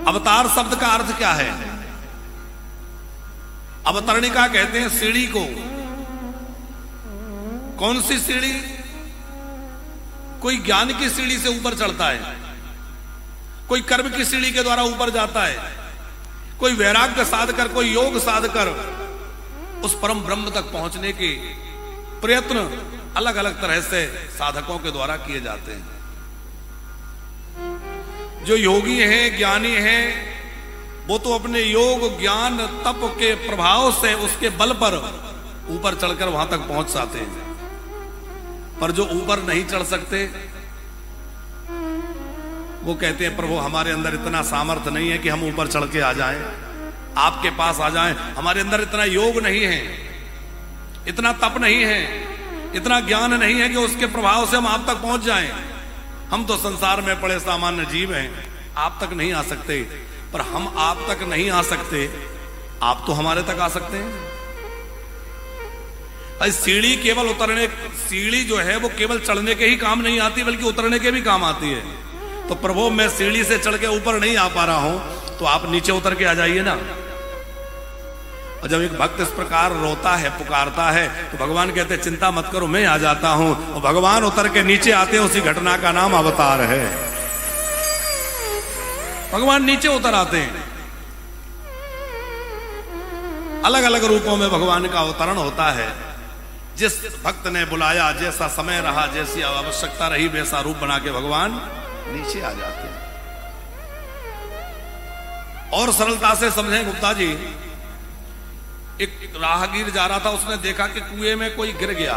अवतार शब्द का अर्थ क्या है? अवतरणिका कहते हैं सीढ़ी को। कौन सी सीढ़ी? कोई ज्ञान की सीढ़ी से ऊपर चढ़ता है, कोई कर्म की सीढ़ी के द्वारा ऊपर जाता है, कोई वैराग्य साध कर, कोई योग साध कर उस परम ब्रह्म तक पहुंचने के प्रयत्न अलग अलग तरह से साधकों के द्वारा किए जाते हैं। जो योगी हैं, ज्ञानी हैं, वो तो अपने योग, ज्ञान, तप के प्रभाव से, उसके बल पर ऊपर चढ़कर वहां तक पहुंच जाते हैं। पर जो ऊपर नहीं चढ़ सकते, वो कहते हैं प्रभु हमारे अंदर इतना सामर्थ्य नहीं है कि हम ऊपर चढ़ के आ जाएं, आपके पास आ जाएं। हमारे अंदर इतना योग नहीं है, इतना तप नहीं है, इतना ज्ञान नहीं है कि उसके प्रभाव से हम आप तक पहुंच जाएं। हम तो संसार में पड़े सामान्य जीव हैं, आप तक नहीं आ सकते। पर हम आप तक नहीं आ सकते, आप तो हमारे तक आ सकते हैं। सीढ़ी केवल उतरने, सीढ़ी जो है वो केवल चढ़ने के ही काम नहीं आती, बल्कि उतरने के भी काम आती है। तो प्रभु मैं सीढ़ी से चढ़ के ऊपर नहीं आ पा रहा हूं, तो आप नीचे उतर के आ जाइए ना। और जब एक भक्त इस प्रकार रोता है, पुकारता है, तो भगवान कहते चिंता मत करो, मैं आ जाता हूं। और भगवान उतर के नीचे आते हैं, उसी घटना का नाम अवतार है। भगवान नीचे उतर आते हैं। अलग अलग रूपों में भगवान का अवतरण होता है। जिस भक्त ने बुलाया, जैसा समय रहा, जैसी आवश्यकता रही, वैसा रूप बना के भगवान नीचे आ जाते हैं। और सरलता से समझें गुप्ता जी, एक राहगीर जा रहा था, उसने देखा कि कुएं में कोई गिर गया।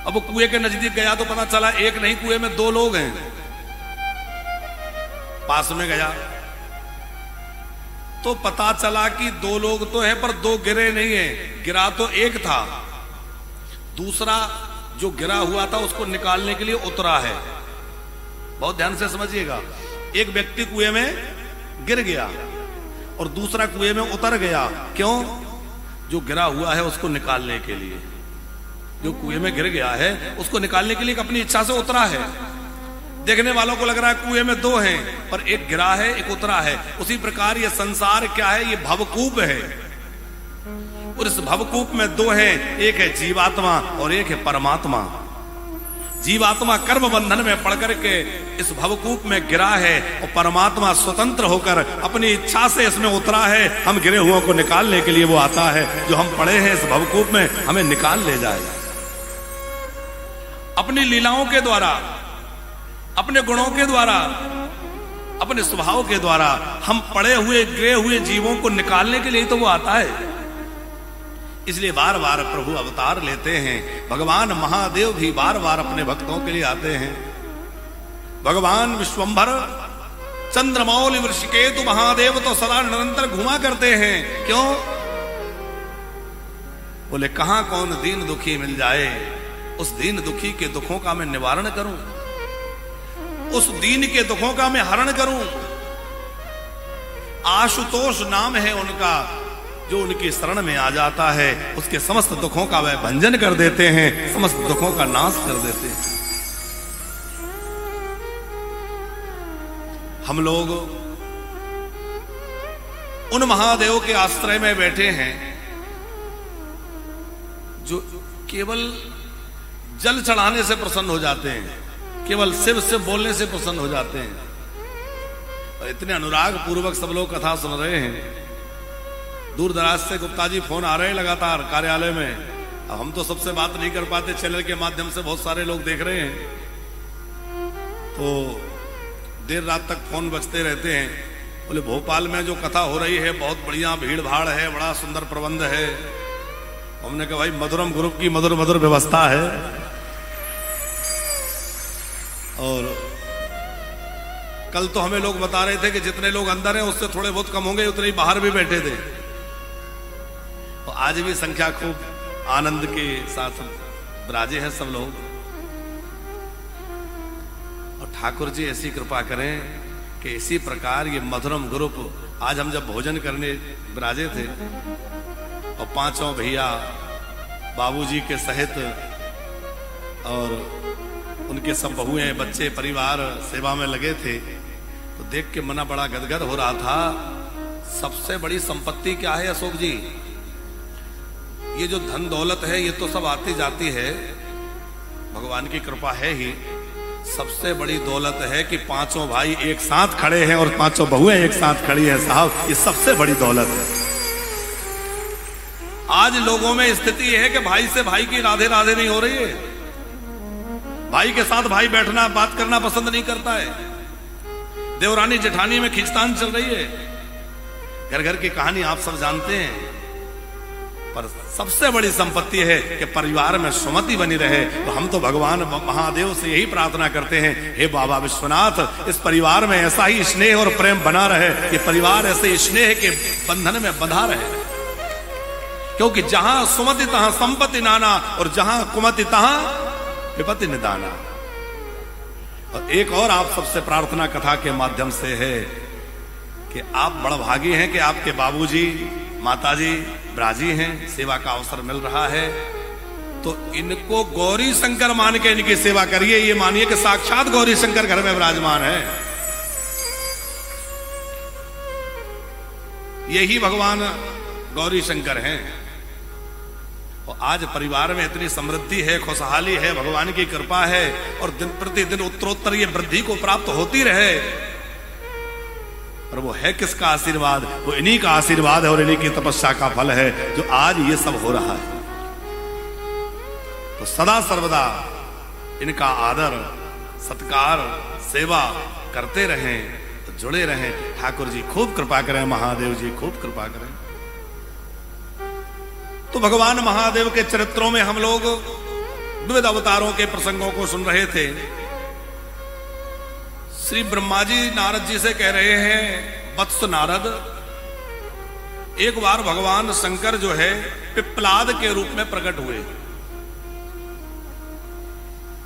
अब वो कुएं के नजदीक गया तो पता चला एक नहीं, कुएं में दो लोग हैं। पास में गया तो पता चला कि दो लोग तो हैं, पर दो गिरे नहीं है। गिरा तो एक था, दूसरा जो गिरा हुआ था उसको निकालने के लिए उतरा है। बहुत ध्यान से समझिएगा। एक व्यक्ति कुएं में गिर गया और दूसरा कुएं में उतर गया। क्यों? जो गिरा हुआ है उसको निकालने के लिए। जो कुएं में गिर गया है उसको निकालने के लिए अपनी इच्छा से उतरा है। देखने वालों को लग रहा है कुएं में दो हैं, पर एक गिरा है, एक उतरा है। उसी प्रकार ये संसार क्या है? ये भवकूप है। और इस भवकूप में दो हैं, एक है जीवात्मा और एक है परमात्मा। जीवात्मा कर्म बंधन में पड़ करके इस भवकूप में गिरा है, और परमात्मा स्वतंत्र होकर अपनी इच्छा से इसमें उतरा है। हम गिरे हुओं को निकालने के लिए वो आता है। जो हम पड़े हैं इस भवकूप में, हमें निकाल ले जाएगा। अपनी लीलाओं के द्वारा, अपने गुणों के द्वारा, अपने स्वभाव के द्वारा हम पड़े हुए, गिरे हुए जीवों को निकालने के लिए तो वो आता है। इसलिए बार बार प्रभु अवतार लेते हैं। भगवान महादेव भी बार बार अपने भक्तों के लिए आते हैं। भगवान विश्वंभर, चंद्रमौली, वृषिकेतु महादेव तो सदा निरंतर घुमा करते हैं। क्यों? बोले कहां कौन दीन दुखी मिल जाए, उस दीन दुखी के दुखों का मैं निवारण करूं, उस दीन के दुखों का मैं हरण करूं। आशुतोष नाम है उनका, जो उनकी शरण में आ जाता है उसके समस्त दुखों का वह भंजन कर देते हैं, समस्त दुखों का नाश कर देते हैं। हम लोग उन महादेव के आश्रय में बैठे हैं जो केवल जल चढ़ाने से प्रसन्न हो जाते हैं, केवल शिव से बोलने से प्रसन्न हो जाते हैं। और इतने अनुराग पूर्वक सब लोग कथा सुन रहे हैं। दूर दराज से गुप्ता जी फोन आ रहे हैं लगातार कार्यालय में। अब हम तो सबसे बात नहीं कर पाते, चैनल के माध्यम से बहुत सारे लोग देख रहे हैं, तो देर रात तक फोन बजते रहते हैं। बोले भोपाल में जो कथा हो रही है बहुत बढ़िया भीड़ भाड़ है, बड़ा सुंदर प्रबंध है। हमने कहा भाई मधुरम ग्रुप की मधुर मधुर व्यवस्था है। और कल तो हमें लोग बता रहे थे कि जितने लोग अंदर हैं उससे थोड़े बहुत कम होंगे, उतने ही बाहर भी बैठे थे। और आज भी संख्या खूब आनंद के साथ विराजे हैं सब लोग। और ठाकुर जी ऐसी कृपा करें कि इसी प्रकार ये मधुरम ग्रुप, आज हम जब भोजन करने विराजे थे और पांचों भैया बाबूजी के सहित और उनके सब बहुएं, बच्चे, परिवार सेवा में लगे थे, तो देख के मना बड़ा गदगद हो रहा था। सबसे बड़ी संपत्ति क्या है अशोक जी? ये जो धन दौलत है ये तो सब आती जाती है, भगवान की कृपा है ही। सबसे बड़ी दौलत है कि पांचों भाई एक साथ खड़े हैं और पांचों बहुएं एक साथ खड़ी हैं साहब, ये सबसे बड़ी दौलत है। आज लोगों में स्थिति यह है कि भाई से भाई की राधे राधे नहीं हो रही है, भाई के साथ भाई बैठना बात करना पसंद नहीं करता है, देवरानी जेठानी में खींचतान चल रही है। घर घर की कहानी आप सब जानते हैं। पर सबसे बड़ी संपत्ति है कि परिवार में सुमति बनी रहे। तो हम तो भगवान महादेव से यही प्रार्थना करते हैं, हे बाबा विश्वनाथ, इस परिवार में ऐसा ही स्नेह और प्रेम बना रहे, ये परिवार ऐसे स्नेह के बंधन में बंधा रहे। क्योंकि जहां सुमति तहां संपत्ति नाना, और जहां कुमति तहां विपत्ति निदाना। और एक और आप सबसे प्रार्थना कथा के माध्यम से है कि आप बड़भागी हैं कि आपके बाबूजी माताजी ब्राजी हैं, सेवा का अवसर मिल रहा है। तो इनको गौरी शंकर मान के इनकी सेवा करिए। ये मानिए कि साक्षात गौरी शंकर घर में विराजमान है। यही भगवान गौरी शंकर हैं। और आज परिवार में इतनी समृद्धि है, खुशहाली है, भगवान की कृपा है, और दिन प्रतिदिन उत्तरोत्तर ये वृद्धि को प्राप्त होती रहे। और वो है किसका आशीर्वाद? वो इन्हीं का आशीर्वाद है और इन्हीं की तपस्या का फल है जो आज ये सब हो रहा है। तो सदा सर्वदा इनका आदर सत्कार सेवा करते रहें, तो जुड़े रहें। ठाकुर जी खूब कृपा करें, महादेव जी खूब कृपा करें। तो भगवान महादेव के चरित्रों में हम लोग विविध अवतारों के प्रसंगों को सुन रहे थे। श्री ब्रह्मा जी नारद जी से कह रहे हैं, वत्स नारद, एक बार भगवान शंकर जो है पिप्पलाद के रूप में प्रकट हुए।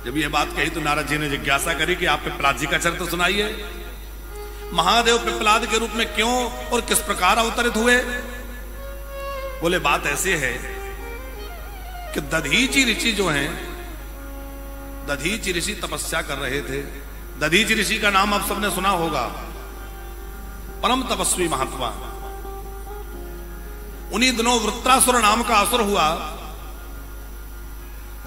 जब ये बात कही तो नारद जी ने जिज्ञासा करी कि आप पिप्पलाद जी का चरित्र सुनाइए। महादेव पिप्पलाद के रूप में क्यों और किस प्रकार अवतरित हुए? बोले बात ऐसी है कि दधीचि ऋषि जो हैं, दधीचि ऋषि तपस्या कर रहे थे। दधीचि ऋषि का नाम आप सबने सुना होगा, परम तपस्वी महात्मा। उन्हीं दिनों वृत्रासुर नाम का असुर हुआ,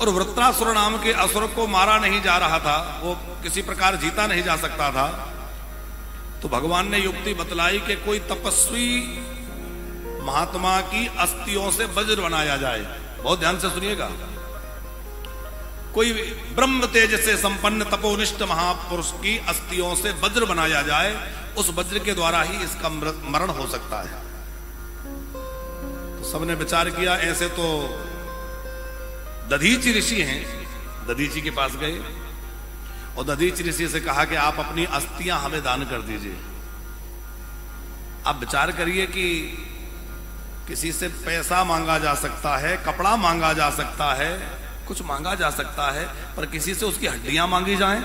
और वृत्रासुर नाम के असुर को मारा नहीं जा रहा था, वो किसी प्रकार जीता नहीं जा सकता था। तो भगवान ने युक्ति बतलाई कि कोई तपस्वी महात्मा की अस्थियों से वज्र बनाया जाए। बहुत ध्यान से सुनिएगा। कोई ब्रह्म तेज से संपन्न तपोनिष्ठ महापुरुष की अस्थियों से वज्र बनाया जाए, उस वज्र के द्वारा ही इसका मरण हो सकता है। तो सबने विचार किया, ऐसे तो दधीचि ऋषि हैं। दधीचि के पास गए और दधीचि ऋषि से कहा कि आप अपनी अस्थियां हमें दान कर दीजिए। आप विचार करिए कि किसी से पैसा मांगा जा सकता है, कपड़ा मांगा जा सकता है, कुछ मांगा जा सकता है, पर किसी से उसकी हड्डियां मांगी जाएं।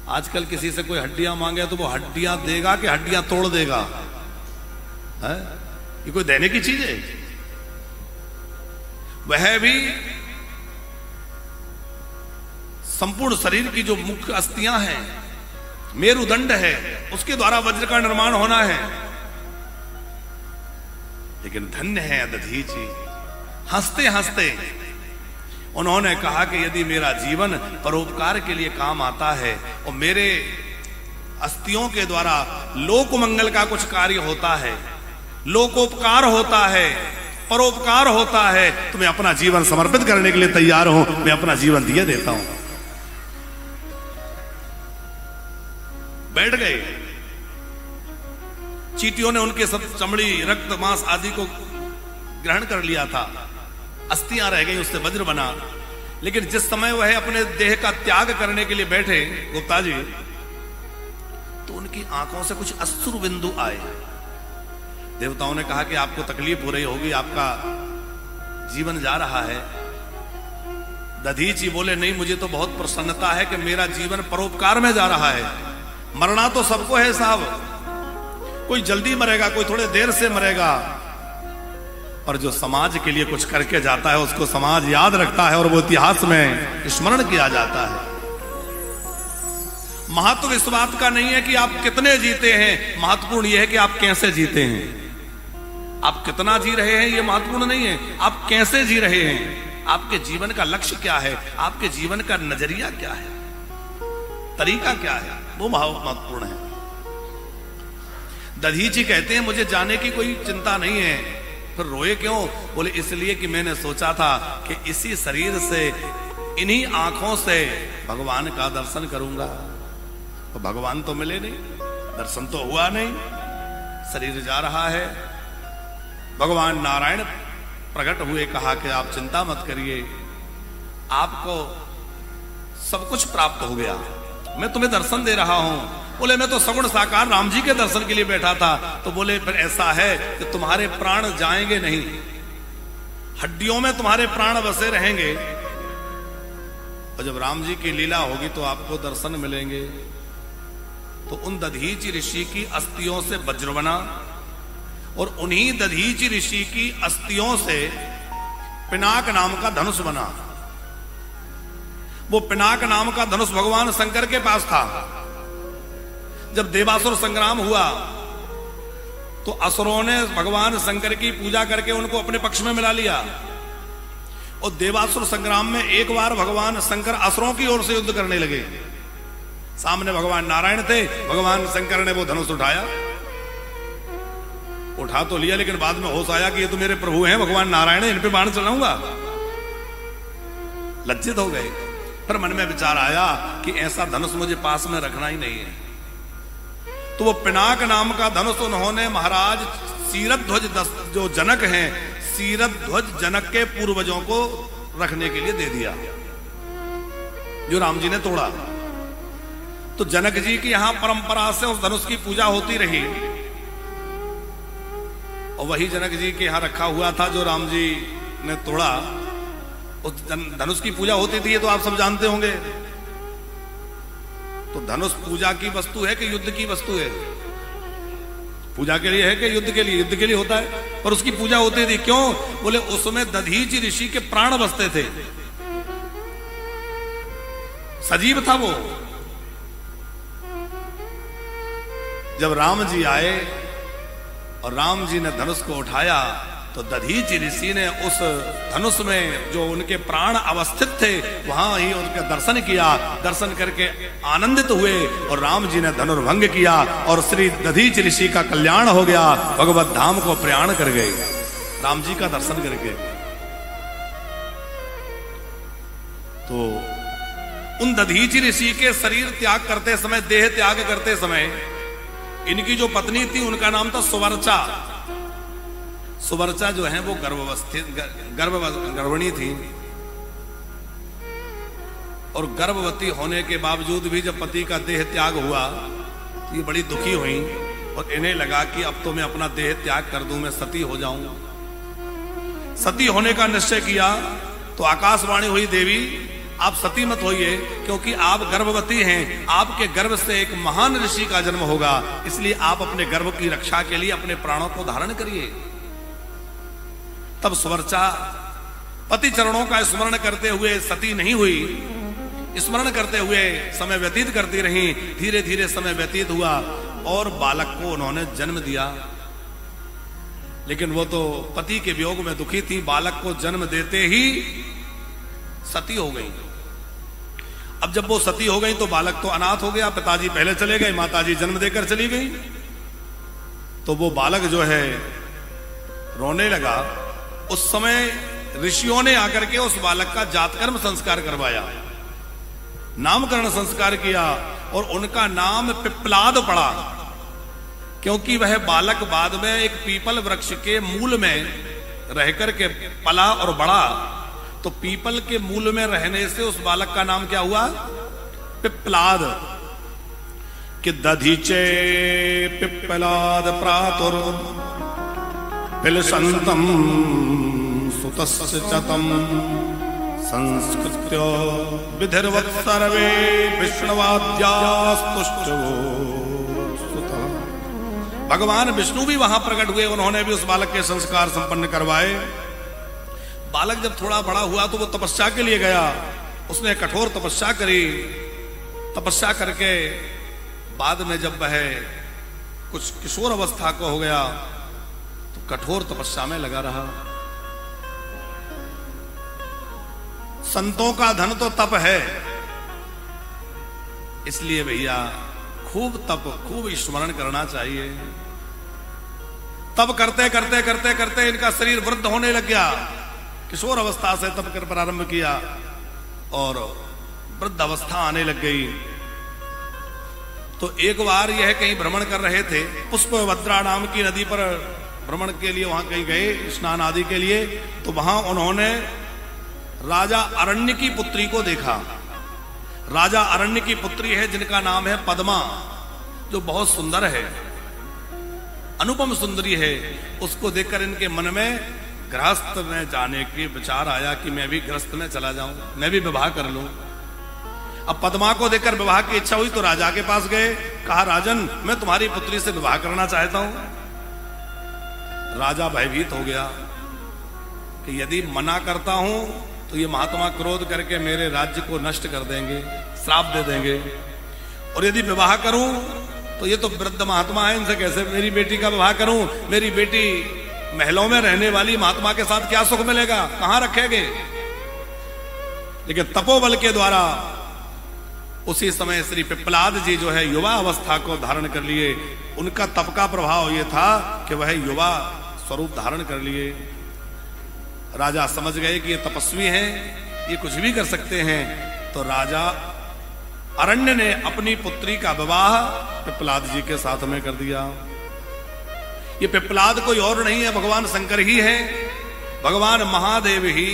आजकल किसी से कोई हड्डियां मांगे तो वो हड्डियां देगा कि हड्डियां तोड़ देगा? है ये कोई देने की चीज है? वह भी संपूर्ण शरीर की जो मुख्य अस्थियां हैं, मेरुदंड है, उसके द्वारा वज्र का निर्माण होना है। लेकिन धन्य है दधीचि, हंसते हंसते उन्होंने कहा कि यदि मेरा जीवन परोपकार के लिए काम आता है और मेरे अस्थियों के द्वारा लोक मंगल का कुछ कार्य होता है, लोकोपकार होता है, परोपकार होता है, तो मैं अपना जीवन समर्पित करने के लिए तैयार हूं, मैं अपना जीवन दिए देता हूं। बैठ गए। चींटियों ने उनके सब चमड़ी रक्त मांस आदि को ग्रहण कर लिया था, अस्थियां रह गई, उससे वज्र बना। लेकिन जिस समय वह अपने देह का त्याग करने के लिए बैठे गुप्ता जी, तो उनकी आंखों से कुछ अश्रु बिंदु आए। देवताओं ने कहा कि आपको तकलीफ हो रही होगी, आपका जीवन जा रहा है। दधीचि बोले, नहीं, मुझे तो बहुत प्रसन्नता है कि मेरा जीवन परोपकार में जा रहा है। मरना तो सबको है साहब, कोई जल्दी मरेगा, कोई थोड़े देर से मरेगा, और जो समाज के लिए कुछ करके जाता है उसको समाज याद रखता है और वो इतिहास में स्मरण किया जाता है। महत्व इस बात का नहीं है कि आप कितने जीते हैं, महत्वपूर्ण यह है कि आप कैसे जीते हैं। आप कितना जी रहे हैं ये महत्वपूर्ण नहीं है, आप कैसे जी रहे हैं, आपके जीवन का लक्ष्य क्या है, आपके जीवन का नजरिया क्या है, तरीका क्या है, वो महत्वपूर्ण है। दधीची कहते हैं मुझे जाने की कोई चिंता नहीं है। फिर रोए क्यों? बोले इसलिए कि मैंने सोचा था कि इसी शरीर से, इन्हीं आंखों से भगवान का दर्शन करूंगा। तो भगवान तो मिले नहीं, दर्शन तो हुआ नहीं, शरीर जा रहा है। भगवान नारायण प्रकट हुए, कहा कि आप चिंता मत करिए, आपको सब कुछ प्राप्त हो गया, मैं तुम्हें दर्शन दे रहा हूं। बोले मैं तो सगुण साकार राम जी के दर्शन के लिए बैठा था। तो बोले फिर ऐसा है कि तुम्हारे प्राण जाएंगे नहीं, हड्डियों में तुम्हारे प्राण बसे रहेंगे, और जब राम जी की लीला होगी तो आपको दर्शन मिलेंगे। तो उन दधीचि ऋषि की अस्थियों से वज्र बना, और उन्हीं दधीचि ऋषि की अस्थियों से पिनाक नाम का धनुष बना। वो पिनाक नाम का धनुष भगवान शंकर के पास था। जब देवासुर संग्राम हुआ तो असुरों ने भगवान शंकर की पूजा करके उनको अपने पक्ष में मिला लिया, और देवासुर संग्राम में एक बार भगवान शंकर असुरों की ओर से युद्ध करने लगे। सामने भगवान नारायण थे, भगवान शंकर ने वो धनुष उठाया, उठा तो लिया, लेकिन बाद में होश आया कि ये तो मेरे प्रभु हैं भगवान नारायण, इन पे बाण चलाऊंगा। लज्जित हो गए। फिर मन में विचार आया कि ऐसा धनुष मुझे पास में रखना ही नहीं है। तो वो पिनाक नाम का धनुष उन्होंने महाराज सीरध्वज जो जनक हैं, सीरध्वज जनक के पूर्वजों को रखने के लिए दे दिया, जो राम जी ने तोड़ा। तो जनक जी की यहां परंपरा से उस धनुष की पूजा होती रही, और वही जनक जी के यहां रखा हुआ था जो राम जी ने तोड़ा। उस धनुष की पूजा होती थी, ये तो आप सब जानते होंगे। तो धनुष पूजा की वस्तु है कि युद्ध की वस्तु है? पूजा के लिए है कि युद्ध के लिए? युद्ध के लिए होता है, पर उसकी पूजा होती थी। क्यों? बोले उसमें दधीचि ऋषि के प्राण बसते थे, सजीव था वो। जब राम जी आए और राम जी ने धनुष को उठाया, तो दधीचि ऋषि ने उस धनुष में जो उनके प्राण अवस्थित थे वहां ही उनका दर्शन किया। दर्शन करके आनंदित हुए, और राम जी ने धनुर्भंग किया, और श्री दधीचि ऋषि का कल्याण हो गया। भगवत धाम को प्रयाण कर गए राम जी का दर्शन करके। तो उन दधीचि ऋषि के शरीर त्याग करते समय, देह त्याग करते समय, इनकी जो पत्नी थी उनका नाम था सुवर्चा। सुवर्चा जो है वो गर्भवती थी, और गर्भवती होने के बावजूद भी जब पति का देह त्याग हुआ तो ये बड़ी दुखी हुई, और इन्हें लगा कि अब तो मैं अपना देह त्याग कर दूं, मैं सती हो जाऊं। सती होने का निश्चय किया तो आकाशवाणी हुई, देवी आप सती मत होइए, क्योंकि आप गर्भवती हैं, आपके गर्भ से एक महान ऋषि का जन्म होगा, इसलिए आप अपने गर्भ की रक्षा के लिए अपने प्राणों को धारण करिए। तब सुवर्चा पति चरणों का स्मरण करते हुए सती नहीं हुई, स्मरण करते हुए समय व्यतीत करती रही। धीरे धीरे समय व्यतीत हुआ और बालक को उन्होंने जन्म दिया, लेकिन वो तो पति के वियोग में दुखी थी। बालक को जन्म देते ही सती हो गई। अब जब वो सती हो गई तो बालक तो अनाथ हो गया, पिताजी पहले चले गए, माताजी जन्म देकर चली गई। तो वो बालक जो है रोने लगा। उस समय ऋषियों ने आकर के उस बालक का जातकर्म संस्कार करवाया, नामकरण संस्कार किया, और उनका नाम पिप्पलाद पड़ा, क्योंकि वह बालक बाद में एक पीपल वृक्ष के मूल में रहकर के पला और बड़ा। तो पीपल के मूल में रहने से उस बालक का नाम क्या हुआ? पिप्पलाद। कि दधीचे पिप्पलाद प्रातुर पिलसंतम सुतस्य चतम संस्कृत्य विधिर्वत् सर्वे विष्णुवाद्यास्तुष्टो सुता। भगवान विष्णु भी वहां प्रकट हुए, उन्होंने भी उस बालक के संस्कार संपन्न करवाए। बालक जब थोड़ा बड़ा हुआ तो वो तपस्या के लिए गया, उसने कठोर तपस्या करी, तपस्या करके बाद में जब वह कुछ किशोर अवस्था को हो गया तो कठोर तपस्या में लगा रहा। संतों का धन तो तप है, इसलिए भैया खूब तप, खूब स्मरण करना चाहिए। तप करते करते करते करते इनका शरीर वृद्ध होने लग गया। किशोर अवस्था से तप कर प्रारंभ किया और वृद्ध अवस्था आने लग गई। तो एक बार यह कहीं भ्रमण कर रहे थे, पुष्पभद्रा नाम की नदी पर भ्रमण के लिए वहां कहीं गए स्नान आदि के लिए। तो वहां उन्होंने राजा अरण्य की पुत्री को देखा। राजा अरण्य की पुत्री है जिनका नाम है पद्मा, जो बहुत सुंदर है, अनुपम सुंदरी है। उसको देखकर इनके मन में गृहस्थ में जाने की विचार आया कि मैं भी गृहस्थ में चला जाऊं, मैं भी विवाह कर लूं। अब पद्मा को देखकर विवाह की इच्छा हुई तो राजा के पास गए, कहा राजन मैं तुम्हारी पुत्री से विवाह करना चाहता हूं। राजा भयभीत हो गया कि यदि मना करता हूं तो ये महात्मा क्रोध करके मेरे राज्य को नष्ट कर देंगे, श्राप दे देंगे, और यदि विवाह करूं तो ये तो वृद्ध महात्मा है, इनसे कैसे मेरी बेटी का विवाह करूं? मेरी बेटी महलों में रहने वाली महात्मा के साथ क्या सुख मिलेगा, कहां रखेंगे? लेकिन तपोबल के द्वारा उसी समय श्री पिप्पलाद जी जो है युवा अवस्था को धारण कर लिए। उनका तप का प्रभाव ये था कि वह युवा स्वरूप धारण कर लिए। राजा समझ गए कि ये तपस्वी हैं, ये कुछ भी कर सकते हैं। तो राजा अरण्य ने अपनी पुत्री का विवाह पिप्पलाद जी के साथ में कर दिया। ये पिप्पलाद कोई और नहीं है, भगवान शंकर ही है। भगवान महादेव ही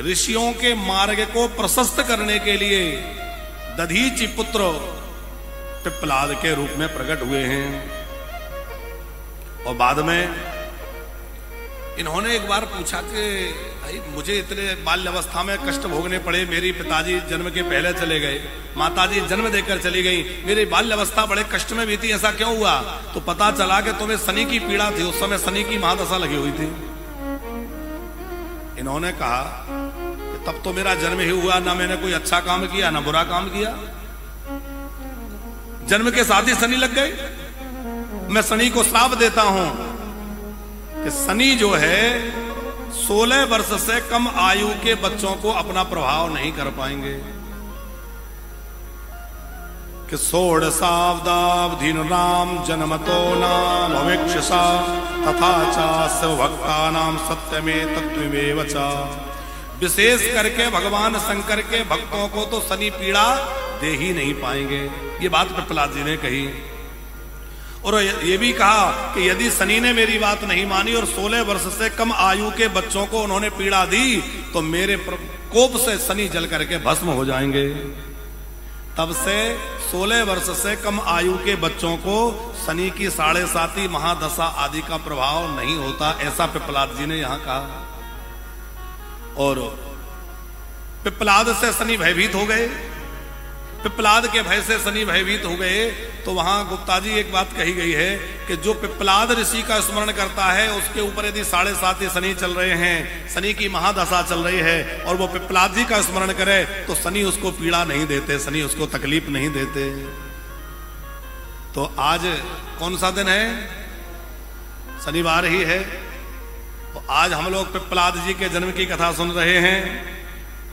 ऋषियों के मार्ग को प्रशस्त करने के लिए दधीचि पुत्र पिप्पलाद के रूप में प्रकट हुए हैं। और बाद में इन्होंने एक बार पूछा कि भाई मुझे इतने बाल्यावस्था में कष्ट भोगने पड़े, मेरी पिताजी जन्म के पहले चले गए, माताजी जन्म देकर चली गई, मेरी बाल्यावस्था बड़े कष्ट में बीती, ऐसा क्यों हुआ? तो पता चला कि तुम्हें शनि की पीड़ा थी, उस समय शनि की महादशा लगी हुई थी। इन्होंने कहा कि तब तो मेरा जन्म ही हुआ, ना मैंने कोई अच्छा काम किया ना बुरा काम किया, जन्म के साथ ही शनि लग गए। मैं शनि को श्राप देता हूं कि शनि जो है 16 वर्ष से कम आयु के बच्चों को अपना प्रभाव नहीं कर पाएंगे। कि षोडशाब्दाब्धि नाम जन्मतो नाम अवेक्षसा तथा च भक्ता नाम सत्यमेव तत्त्वमेव च। विशेष करके भगवान शंकर के भक्तों को तो शनि पीड़ा दे ही नहीं पाएंगे। ये बात पिप्पलाद जी ने कही। और ये भी कहा कि यदि शनि ने मेरी बात नहीं मानी और 16 वर्ष से कम आयु के बच्चों को उन्होंने पीड़ा दी तो मेरे कोप से शनि जल करके भस्म हो जाएंगे। तब से 16 वर्ष से कम आयु के बच्चों को शनि की 7.5 महादशा आदि का प्रभाव नहीं होता, ऐसा पिप्पलाद जी ने यहां कहा। और पिप्पलाद से शनि भयभीत हो गए। पिप्पलाद के भय से शनि भयभीत हो गए। तो वहां गुप्ता जी एक बात कही गई है कि जो पिप्पलाद ऋषि का स्मरण करता है उसके ऊपर यदि 7.5 शनि चल रहे हैं, शनि की महादशा चल रही है, और वो पिप्पलाद जी का स्मरण करे तो शनि उसको पीड़ा नहीं देते, शनि उसको तकलीफ नहीं देते। तो आज कौन सा दिन है? शनिवार ही है। तो आज हम लोग पिप्पलाद जी के जन्म की कथा सुन रहे हैं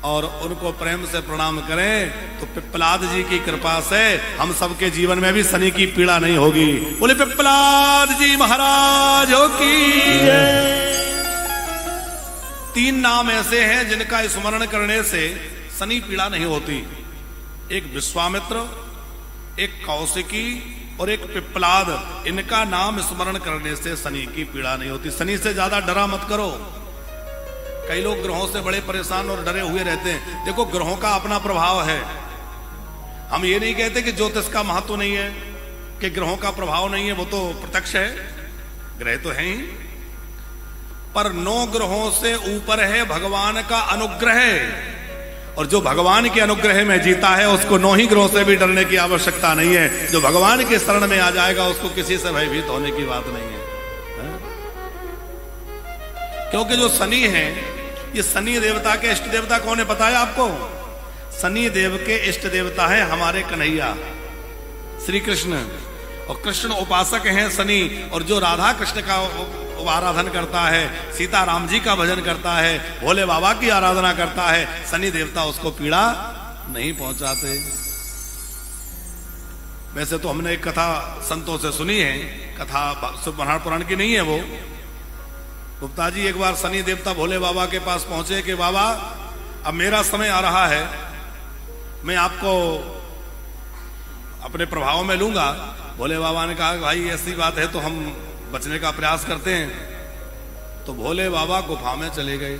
और उनको प्रेम से प्रणाम करें तो पिप्पलाद जी की कृपा से हम सबके जीवन में भी शनि की पीड़ा नहीं होगी। बोले पिप्पलाद जी महाराज की जय। 3 नाम ऐसे हैं जिनका स्मरण करने से शनि पीड़ा नहीं होती। एक विश्वामित्र, एक कौशिकी और एक पिप्पलाद। इनका नाम स्मरण करने से शनि की पीड़ा नहीं होती। शनि से ज्यादा डरा मत करो। कई लोग ग्रहों से बड़े परेशान और डरे हुए रहते हैं। देखो ग्रहों का अपना प्रभाव है। हम ये नहीं कहते कि ज्योतिष का महत्व नहीं है, कि ग्रहों का प्रभाव नहीं है, वो तो प्रत्यक्ष है, ग्रह तो है ही। पर 9 ग्रहों से ऊपर है भगवान का अनुग्रह, और जो भगवान के अनुग्रह में जीता है उसको 9 ही ग्रहों से भी डरने की आवश्यकता नहीं है। जो भगवान के शरण में आ जाएगा उसको किसी से भयभीत होने की बात नहीं है। क्योंकि जो शनि है, ये शनि देवता के इष्ट देवता कौन है पता है आपको? शनि देव के इष्ट देवता है हमारे कन्हैया श्री कृष्ण, और कृष्ण उपासक हैं शनि। और जो राधा कृष्ण का आराधन करता है, सीता राम जी का भजन करता है, भोले बाबा की आराधना करता है, शनि देवता उसको पीड़ा नहीं पहुंचाते। वैसे तो हमने एक कथा संतों से सुनी है, कथा ब्रह्मांड पुराण की नहीं है वो। गुप्ता जी एक बार शनि देवता भोले बाबा के पास पहुंचे कि बाबा अब मेरा समय आ रहा है, मैं आपको अपने प्रभाव में लूंगा। भोले बाबा ने कहा भाई ऐसी बात है तो हम बचने का प्रयास करते हैं। तो भोले बाबा गुफा में चले गए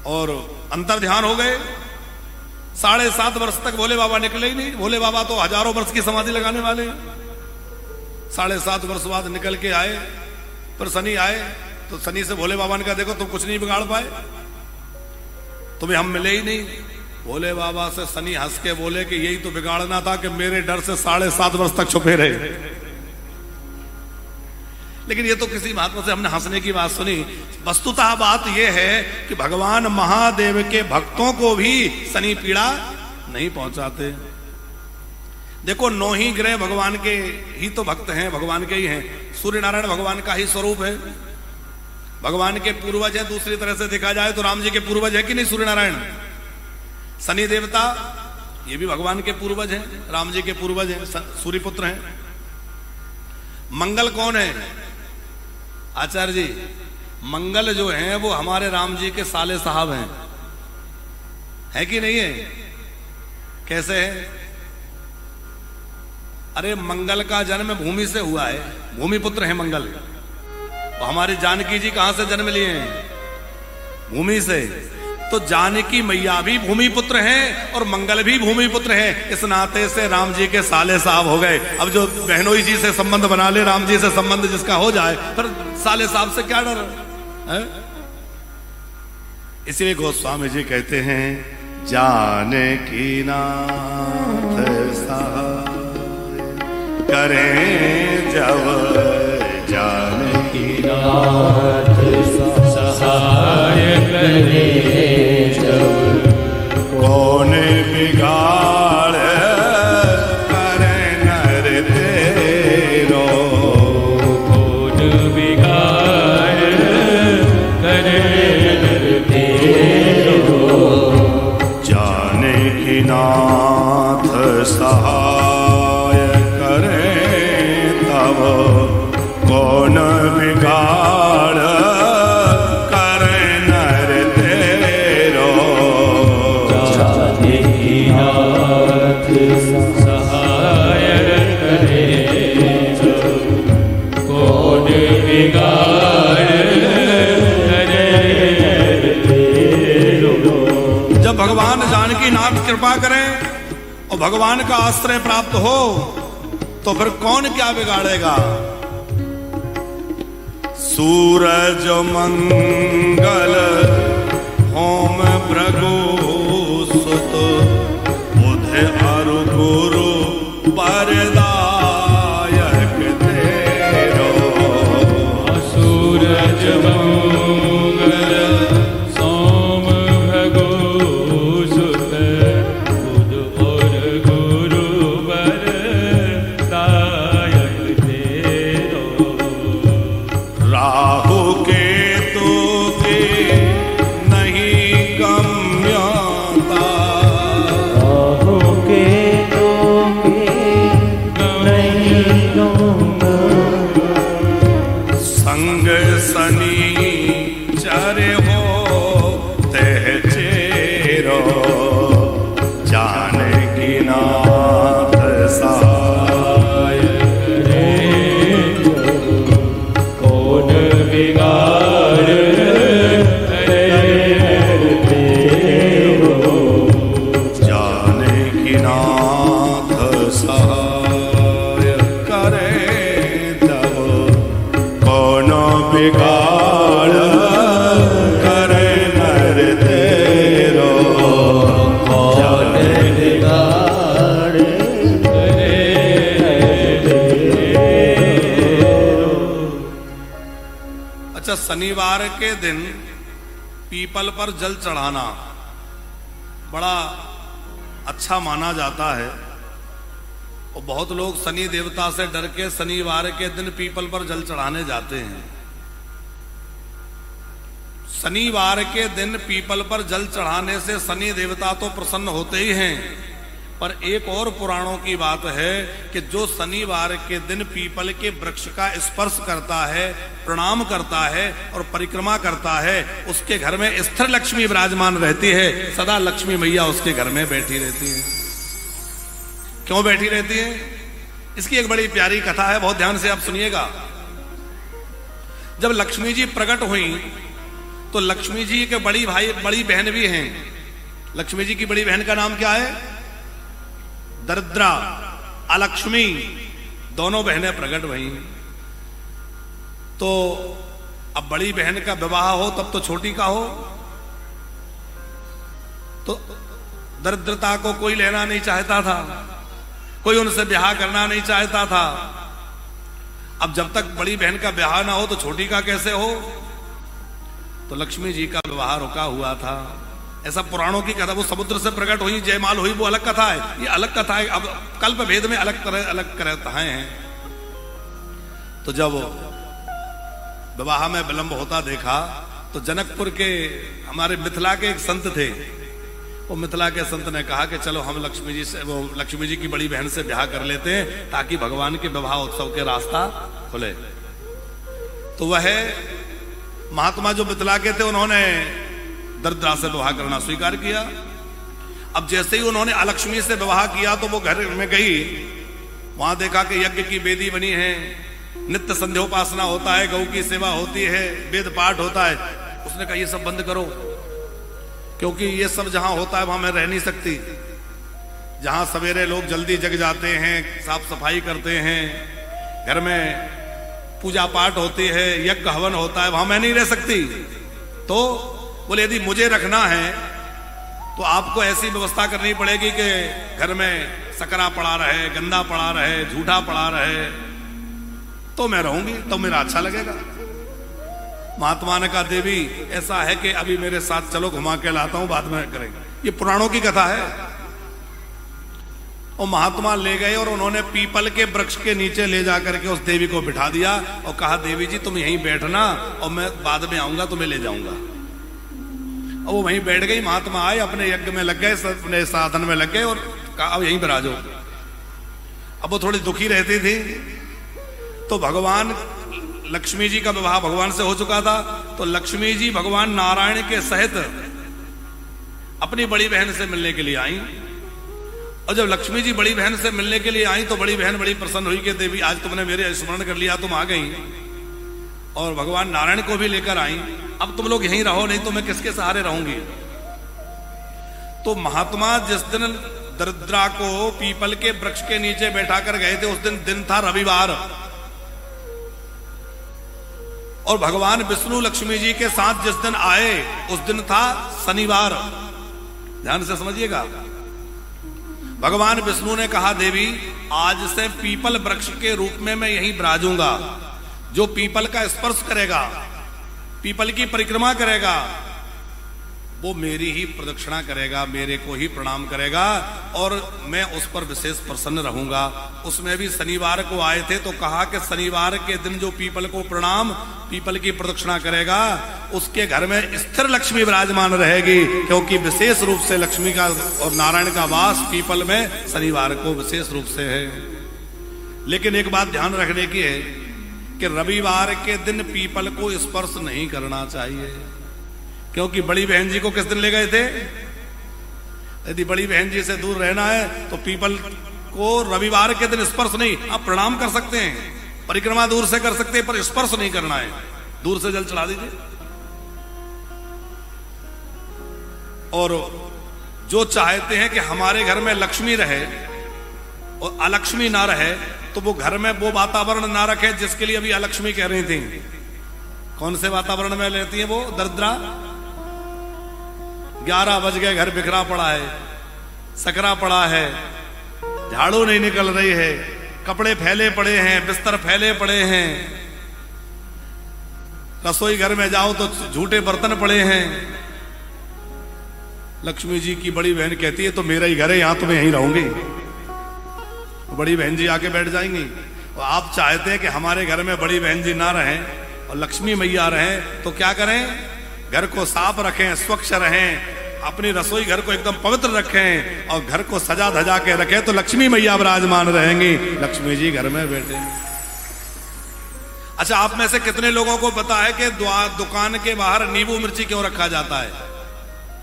और अंतर ध्यान हो गए। 7.5 वर्ष तक भोले बाबा निकले ही नहीं। भोले बाबा तो हजारों वर्ष की समाधि लगाने वाले हैं। 7.5 वर्ष बाद निकल के आए, पर शनि आए तो शनि से भोले बाबा ने कहा देखो तुम कुछ नहीं बिगाड़ पाए, तुम्हें हम मिले ही नहीं। भोले बाबा से शनि हंस के बोले कि यही तो बिगाड़ना था कि मेरे डर से 7.5 वर्ष तक छुपे रहे। लेकिन ये तो किसी महात्मा से हमने हंसने की बात सुनी। वस्तुतः बात यह है कि भगवान महादेव के भक्तों को भी शनि पीड़ा नहीं पहुंचाते। देखो 9 ही ग्रह भगवान के ही तो भक्त हैं, भगवान के ही हैं। सूर्य नारायण भगवान का ही स्वरूप है, भगवान के पूर्वज है। दूसरी तरह से देखा जाए तो राम जी के पूर्वज है कि नहीं सूर्य नारायण। शनि देवता ये भी भगवान के पूर्वज हैं, राम जी के पूर्वज हैं, सूर्य पुत्र हैं। मंगल कौन है आचार्य जी? मंगल जो है वो हमारे राम जी के साले साहब हैं, है कि नहीं है? कैसे है? अरे मंगल का जन्म भूमि से हुआ है, भूमि पुत्र है मंगल। तो हमारी जानकी जी कहां से जन्म लिए हैं? भूमि से। तो जानकी मैया भी भूमि पुत्र हैं और मंगल भी भूमि पुत्र हैं। इस नाते से राम जी के साले साहब हो गए। अब जो बहनोई जी से संबंध बना ले, राम जी से संबंध जिसका हो जाए, फिर साले साहब से क्या डर है? इसलिए गोस्वामी जी कहते हैं जानकी नाथ सहाय करें जब, जानकी नाथ सहाय करें जब, कौन बिगाड़ करे नर तेरो, कौन बिगाड़ करे नर तेरो, जानकी नाथ सहाय करें तब, कौन बिगाड़ करे नर तेरो, जानकी नाथ सहाय करें तब, कौन बिगाड़ करे नर तेरो। जब भगवान जानकी नाथ कृपा करें और भगवान का आश्रय प्राप्त हो तो फिर कौन क्या बिगाड़ेगा? सूरज मंगल होम भृगु सुत, बुध अरु गुरु परदायक तेरो, सूरज मंगल सोम भृगु सुत, बुध और गुरु परदायक तेरो, राहु केतु के नहीं गम्यता, राहु केतु के नहीं गम्यता, संग शनि चरे हो तेह चेरो, जानकी नाथ सहाय करें कौन बिगाड़ करे तेरो, जानकी नाथ सहाय करें तब, कौन बिगाड़ करे नर तेरो, कौन बिगाड़ करे तेरो। अच्छा, शनिवार के दिन पीपल पर जल चढ़ाना बड़ा अच्छा माना जाता है। और बहुत लोग शनि देवता से डर के शनिवार के दिन पीपल पर जल चढ़ाने जाते हैं। शनिवार के दिन पीपल पर जल चढ़ाने से शनि देवता तो प्रसन्न होते ही हैं, पर एक और पुराणों की बात है कि जो शनिवार के दिन पीपल के वृक्ष का स्पर्श करता है, प्रणाम करता है और परिक्रमा करता है, उसके घर में स्थिर लक्ष्मी विराजमान रहती है। सदा लक्ष्मी मैया उसके घर में बैठी रहती है। क्यों बैठी रहती है? इसकी एक बड़ी प्यारी कथा है, बहुत ध्यान से आप सुनिएगा। जब लक्ष्मी जी प्रकट हुई तो लक्ष्मी जी के बड़ी बहन भी हैं। लक्ष्मी जी की बड़ी बहन का नाम क्या है? दरिद्रा, अलक्ष्मी, दोनों बहनें प्रकट हुई। तो अब बड़ी बहन का विवाह हो तब तो छोटी का हो। तो दरिद्रता को कोई लेना नहीं चाहता था, कोई उनसे ब्याह करना नहीं चाहता था। अब जब तक बड़ी बहन का ब्याह ना हो तो छोटी का कैसे हो? तो लक्ष्मी जी का विवाह रुका हुआ था। ऐसा पुराणों की कथा। वो समुद्र से प्रकट हुई, जयमाल हुई, वो अलग कथा है, ये अलग कथा है। अब कल्प भेद में अलग कथाएं हैं। तो जब विवाह में विलंब होता देखा तो जनकपुर के हमारे मिथिला के एक संत थे। वो मिथिला के संत ने कहा कि चलो हम लक्ष्मी जी की बड़ी बहन से ब्याह कर लेते हैं ताकि भगवान के विवाह उत्सव के रास्ता खुले। तो वह महात्मा जो मिथिला के थे उन्होंने दरिद्रा से विवाह करना स्वीकार किया। अब जैसे ही उन्होंने अलक्ष्मी से विवाह किया तो वो घर में गई, वहां देखा कि यज्ञ की वेदी बनी है, नित्य संध्योपासना होता है, गौ की सेवा होती है, वेद पाठ होता है। उसने कहा ये सब बंद करो, क्योंकि ये सब जहां होता है वहां मैं रह नहीं सकती। जहां सवेरे लोग जल्दी जग जाते हैं, साफ सफाई करते हैं, घर में पूजा पाठ होती है, यज्ञ हवन होता है, वहां मैं नहीं रह सकती। तो बोले यदि मुझे रखना है तो आपको ऐसी व्यवस्था करनी पड़ेगी कि घर में सकरा पड़ा रहे, गंदा पड़ा रहे, झूठा पड़ा रहे, तो मैं रहूंगी, तो मेरा अच्छा लगेगा। महात्मा ने कहा देवी ऐसा है कि अभी मेरे साथ चलो, घुमा के लाता हूं, बाद में करेंगे। ये पुराणों की कथा है। और महात्मा ले गए और उन्होंने पीपल के वृक्ष के नीचे ले जाकर के उस देवी को बिठा दिया और कहा देवी जी तुम यहीं बैठना और मैं बाद में आऊंगा, तुम्हें ले जाऊंगा। और वो वहीं बैठ गई। महात्मा आए, अपने यज्ञ में लग गए, अपने साधन में लग गए और कहा अब यहीं पर आ जाओ। अब वो थोड़ी दुखी रहती थी। तो भगवान लक्ष्मी जी का विवाह भगवान से हो चुका था। तो लक्ष्मी जी भगवान नारायण के सहित अपनी बड़ी बहन से मिलने के लिए आई। और जब लक्ष्मी जी बड़ी बहन से मिलने के लिए आई तो बड़ी बहन बड़ी प्रसन्न हुई कि देवी आज तुमने मेरे स्मरण कर लिया, तुम आ गई। और भगवान नारायण को भी लेकर आई। अब तुम लोग यहीं रहो, नहीं तो मैं किसके सहारे रहूंगी। तो महात्मा जिस दिन दरिद्रा को पीपल के वृक्ष के नीचे बैठा कर गए थे, उस दिन था रविवार। और भगवान विष्णु लक्ष्मी जी के साथ जिस दिन आए उस दिन था शनिवार। ध्यान से समझिएगा। भगवान विष्णु ने कहा देवी आज से पीपल वृक्ष के रूप में मैं यहीं विराजूंगा। जो पीपल का स्पर्श करेगा, पीपल की परिक्रमा करेगा, वो मेरी ही प्रदक्षिणा करेगा, मेरे को ही प्रणाम करेगा और मैं उस पर विशेष प्रसन्न रहूंगा। उसमें भी शनिवार को आए थे तो कहा कि शनिवार के दिन जो पीपल को प्रणाम, पीपल की प्रदक्षिणा करेगा, उसके घर में स्थिर लक्ष्मी विराजमान रहेगी, क्योंकि विशेष रूप से लक्ष्मी का और नारायण का वास पीपल में शनिवार को विशेष रूप से है। लेकिन एक बात ध्यान रखने की है कि रविवार के दिन पीपल को स्पर्श नहीं करना चाहिए, क्योंकि बड़ी बहन जी को किस दिन ले गए थे? यदि बड़ी बहन जी से दूर रहना है तो पीपल को रविवार के दिन स्पर्श नहीं। आप प्रणाम कर सकते हैं, परिक्रमा दूर से कर सकते हैं, पर स्पर्श नहीं करना है। दूर से जल चढ़ा दीजिए। और जो चाहते हैं कि हमारे घर में लक्ष्मी रहे और अलक्ष्मी ना रहे, तो वो घर में वो वातावरण ना रखे जिसके लिए अभी अलक्ष्मी कह रही थी। कौन से वातावरण में लेती है वो दरिद्रा? 11 बज गए, घर बिखरा पड़ा है, सकरा पड़ा है, झाड़ू नहीं निकल रही है, कपड़े फैले पड़े हैं, बिस्तर फैले पड़े हैं, रसोई घर में जाओ तो झूठे बर्तन पड़े हैं। लक्ष्मी जी की बड़ी बहन कहती है तो मेरा ही घर है, यहां तो मैं यहीं रहूंगी। बड़ी बहन जी आके बैठ जाएंगी। और आप चाहते हैं कि हमारे घर में बड़ी बहन जी ना रहें और लक्ष्मी मैया रहें, तो क्या करें? घर को साफ रखें, स्वच्छ रहें, अपनी रसोई घर को एकदम पवित्र रखें और घर को सजा धजा के रखें, तो लक्ष्मी मैया विराजमान रहेंगी। लक्ष्मी जी घर में बैठे। अच्छा, आप में से कितने लोगों को पता है कि दुकान के बाहर नींबू मिर्ची क्यों रखा जाता है?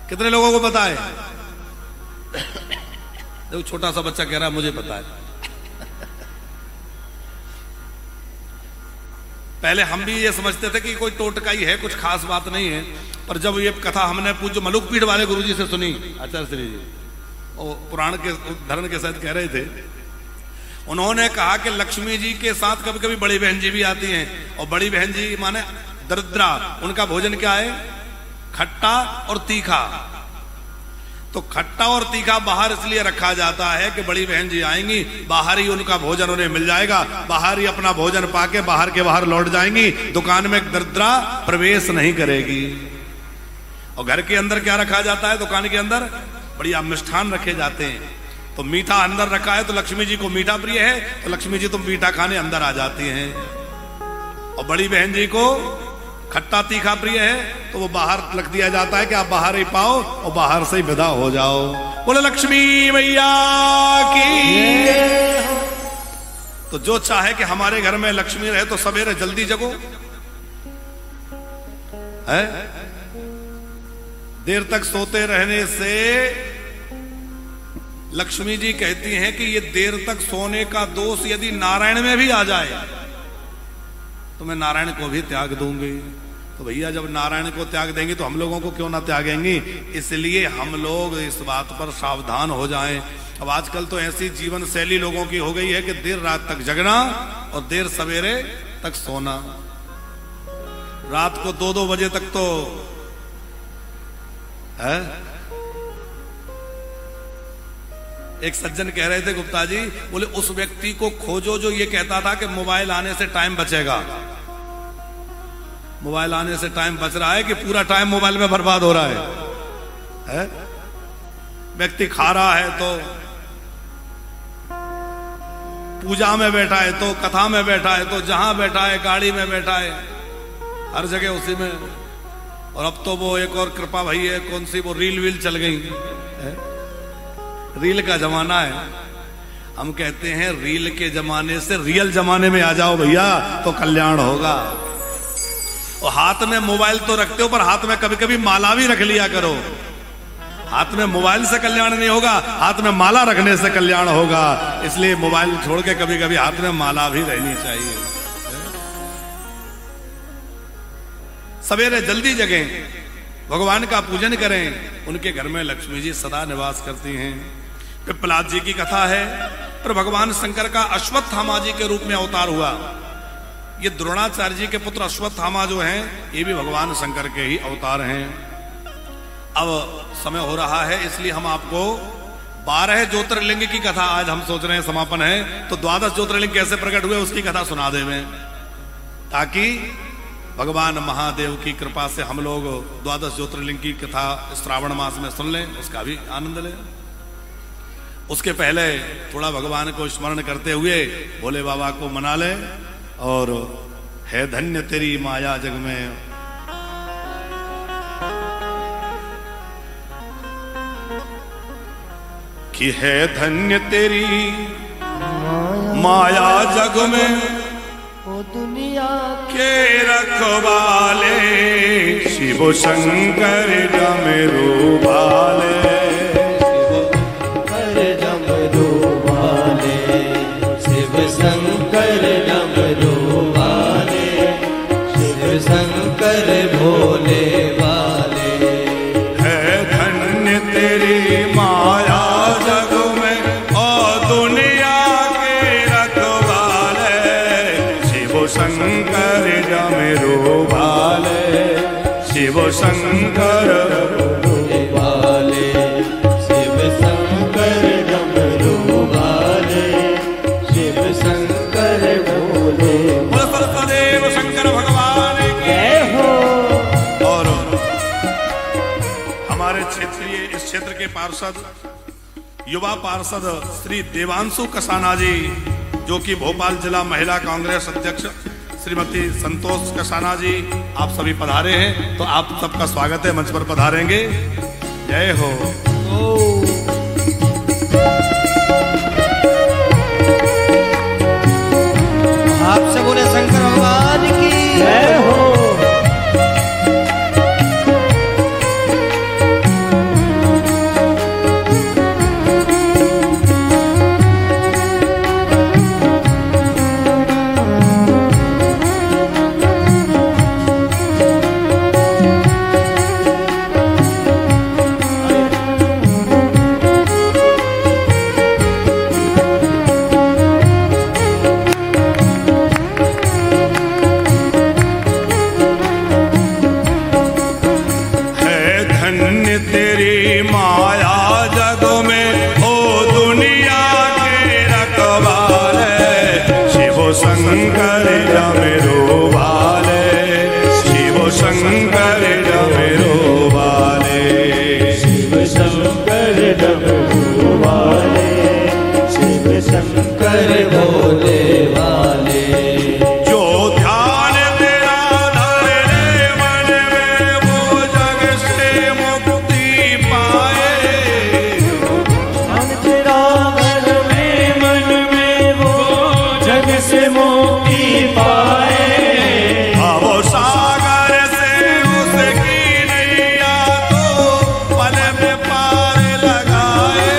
कितने लोगों को पता है? देखो छोटा सा बच्चा कह रहा है मुझे पता है। पहले हम भी ये समझते थे कि कोई टोटका ही है, कुछ खास बात नहीं है। पर जब ये कथा हमने पूज्य मलुकपीठ वाले गुरुजी से सुनी, आचार्य श्री जी, और पुराण के उदाहरण के साथ कह रहे थे, उन्होंने कहा कि लक्ष्मी जी के साथ कभी कभी बड़ी बहन जी भी आती हैं। और बड़ी बहन जी माने दरिद्रा, उनका भोजन क्या है? खट्टा और तीखा। तो खट्टा और तीखा बाहर इसलिए रखा जाता है कि बड़ी बहन जी आएंगी, बाहर ही उनका भोजन उन्हें मिल जाएगा, बाहर ही अपना भोजन पाके बाहर के बाहर लौट जाएंगी, दुकान में दरिद्रा प्रवेश नहीं करेगी। और घर के अंदर क्या रखा जाता है? दुकान के अंदर बढ़िया मिष्ठान रखे जाते हैं। तो मीठा अंदर रखा है तो लक्ष्मी जी को मीठा प्रिय है, तो लक्ष्मी जी तो मीठा खाने अंदर आ जाती हैं। और बड़ी बहन जी को खट्टा तीखा प्रिय है, तो वो बाहर रख दिया जाता है कि आप बाहर ही पाओ और बाहर से ही विदा हो जाओ। बोले लक्ष्मी मैया की। तो जो चाहे कि हमारे घर में लक्ष्मी रहे तो सवेरे जल्दी जगो, है? देर तक सोते रहने से लक्ष्मी जी कहती हैं कि ये देर तक सोने का दोष यदि नारायण में भी आ जाए तो मैं नारायण को भी त्याग दूंगी। तो भैया जब नारायण को त्याग देंगी तो हम लोगों को क्यों ना त्यागेंगी? इसलिए हम लोग इस बात पर सावधान हो जाएं। अब आजकल तो ऐसी जीवन शैली लोगों की हो गई है कि देर रात तक जगना और देर सवेरे तक सोना। रात को 2-2 बजे तक तो है। एक सज्जन कह रहे थे गुप्ता जी, बोले उस व्यक्ति को खोजो जो ये कहता था कि मोबाइल आने से टाइम बचेगा। मोबाइल आने से टाइम बच रहा है कि पूरा टाइम मोबाइल में बर्बाद हो रहा है? व्यक्ति खा रहा है तो पूजा में बैठा है, तो कथा में बैठा है, तो जहां बैठा है, गाड़ी में बैठा है, हर जगह उसी में। और अब तो वो एक और कृपा भाई है, कौन सी वो रील वील चल गई है? रील का जमाना है। हम कहते हैं रील के जमाने से रियल जमाने में आ जाओ भैया, तो कल्याण होगा। और हाथ में मोबाइल तो रखते हो, पर हाथ में कभी कभी माला भी रख लिया करो। हाथ में मोबाइल से कल्याण नहीं होगा, हाथ में माला रखने से कल्याण होगा। इसलिए मोबाइल छोड़ के कभी कभी हाथ में माला भी रहनी चाहिए। सवेरे जल्दी जगें, भगवान का पूजन करें। उनके घर में लक्ष्मी जी सदा निवास करती हैं। पिप्पलाद जी की कथा है, पर भगवान शंकर का अश्वत्थामा जी के रूप में अवतार हुआ। ये द्रोणाचार्य जी के पुत्र अश्वत्थामा जो हैं, ये भी भगवान शंकर के ही अवतार हैं। अब समय हो रहा है, इसलिए हम आपको 12 ज्योतिर्लिंग की कथा आज हम सोच रहे हैं समापन है, तो 12 ज्योतिर्लिंग कैसे प्रकट हुए उसकी कथा सुना देवें, ताकि भगवान महादेव की कृपा से हम लोग 12 ज्योतिर्लिंग की कथा श्रावण मास में सुन लें, उसका भी आनंद लें। उसके पहले थोड़ा भगवान को स्मरण करते हुए भोले बाबा को मना लें। और है धन्य तेरी माया जग में, कि है धन्य तेरी माया जग में, ओ दुनिया के रखवाले शिव शंकर डमरू वाले, शिव शंकर डमरू वाले, शिव शंकर भोले वाले। है धन्य तेरी माया जग में, ओ दुनिया के रखवाले शिव शंकर डमरू वाले, शिव शंकर भोले वाले, शिव शंकर डमरू वाले, शिव शंकर भोले। सदेव शंकर भगवान की हो। और हमारे क्षेत्रीय इस पार्षद युवा पार्षद श्री देवांशु कसाना जी, जो कि भोपाल जिला महिला कांग्रेस अध्यक्ष श्रीमती संतोष कसाना जी, आप सभी पधारे हैं, तो आप सबका स्वागत है, मंच पर पधारेंगे। जय हो। आप सब बोले शंकर भगवान की जय हो। शंकर डमरू वाले, शिव शंकर डमरू वाले, शिव शंकर डमरू वाले, शिव शंकर भोले वाले। जो ध्यान तेरा धरे मन में वो जग से मुक्ति पाए। ध्यान तेरा धरे मन में वो जग से मुक्ति पाए। वो सागर से उसकी नैया तो पल में पार लगाए।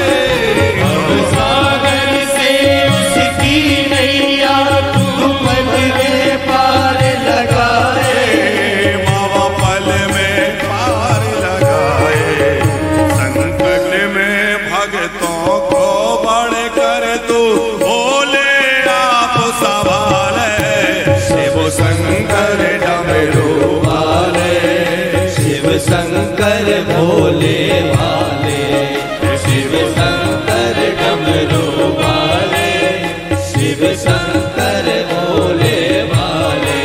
सागर से उसकी नैया तू पल में पार लगाए। बाबा पल में पार लगाए। संकट में भक्तों को बढ़ कर तू बोले आप सवाले। शिव शंकर डमरू वाले, शिव शंकर भोले वाले, शिव शंकर डमरू वाले, शिव शंकर भोले वाले।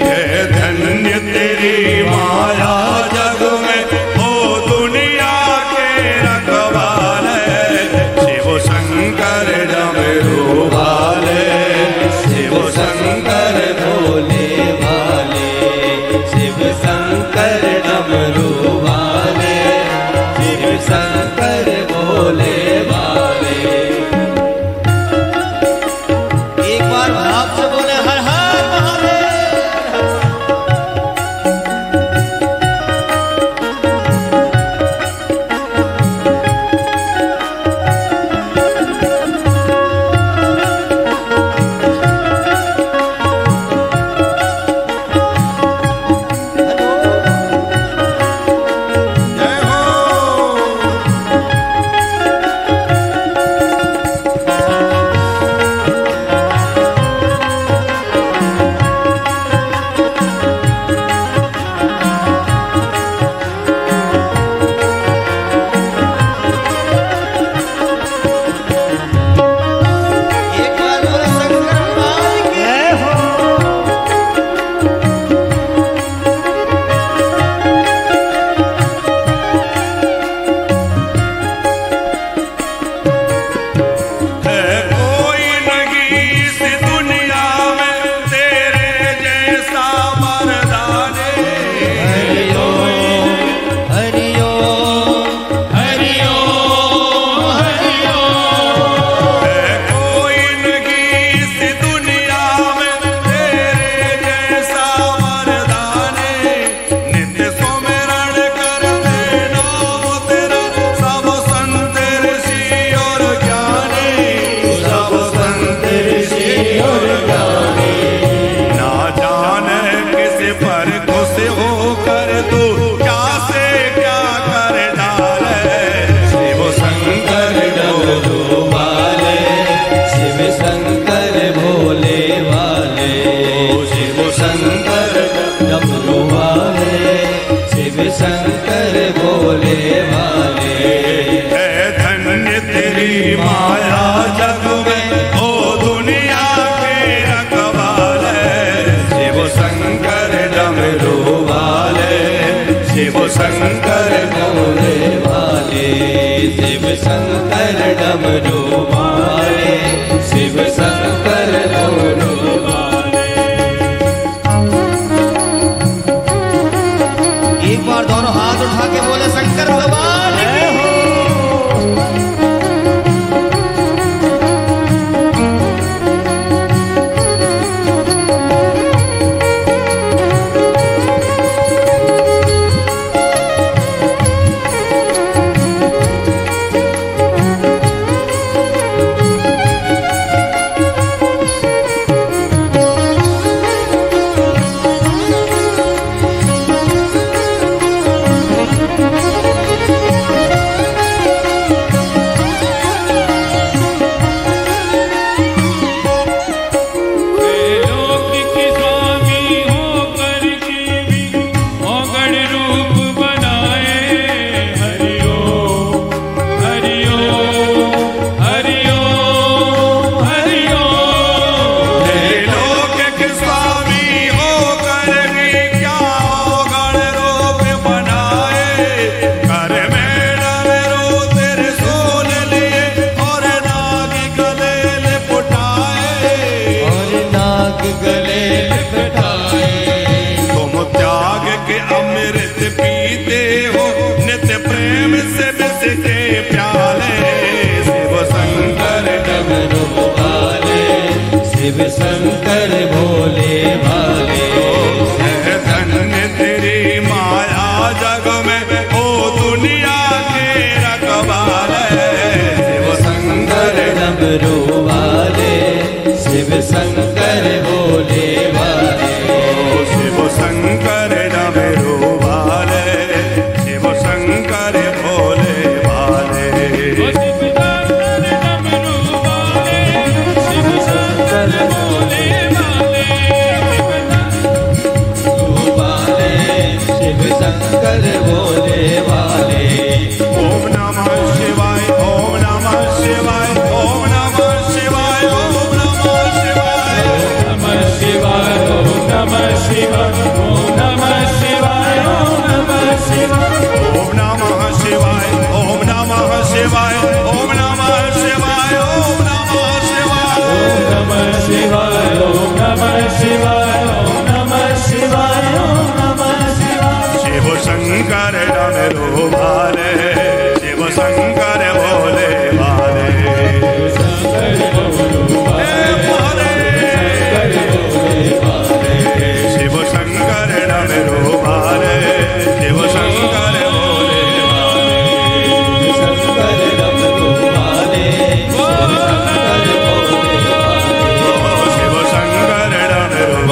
है धन्य तेरी माया जग में, ओ दुनिया के रखवाले। शिव शंकर डमरू वाले, शिव शंकर भोले वाले, शिव शंकर डमरू वाले, शिव शंकर भोले वाले। एक बार भाव से बोले हर हर महादेव। जय हो। एक बार बोले शंकर भगवान की जय हो। है कोई नहीं इस दुनिया में तेरे जैसा मर्दाने। हरिओ हरिओ हरिओ हरिओ। है कोई नहीं इस दुनिया में तेरे जैसा मर्दाने। नित्य सुमिरन करते नाम तेरा सब संत ऋषि और ज्ञानी। सब संत ऋषि और ज्ञानी। ना जाने किस पर खुश होकर तू क्या से क्या कर डाले। शिव शंकर डमरू वाले, शिव शंकर भोले वाले, शिव शंकर डमरू वाले, शिव शंकर भोले वाले। है धन्य तेरी माया जग में, ओ दुनिया के डमरू वाले, शिव शंकर डमरू वाले। एक बार दोनों हाथ उठा के बोले शंकर भगवान की। शिव शंकर भोले भाले, धन्य तेरी माया जग में ओ दुनिया के रखवाले। शिव शंकर डमरू वाले, शिव शंकर भोले भाले, शिव शंकर डमरू वाले, शिव शंकर भोले भाले। शंकर भोले वाले। ओम नमः शिवाय, ओम नमः शिवाय, ओम नमः शिवाय, ओम नमः शिवाय, ओम नमः शिवाय, ओम नमः शिवाय, ओम नमः शिवाय, ओम नमः शिवाय, ओम नमः शिवाय, ओम नमः शिवाय, ओम नमः शिवाय, ओम नमः शिवाय, ओम नमः शिवाय, ओम नमः शिवाय, ओम नमः शिवाय, ओम नमः शिवाय। शिव शंकर डमरू वाले, शिव शंकर भोले वाले, शंकर डमरू वाले, शिव शंकर डमरू वाले, शिव शंकर भोले वाले, शंकर डमरू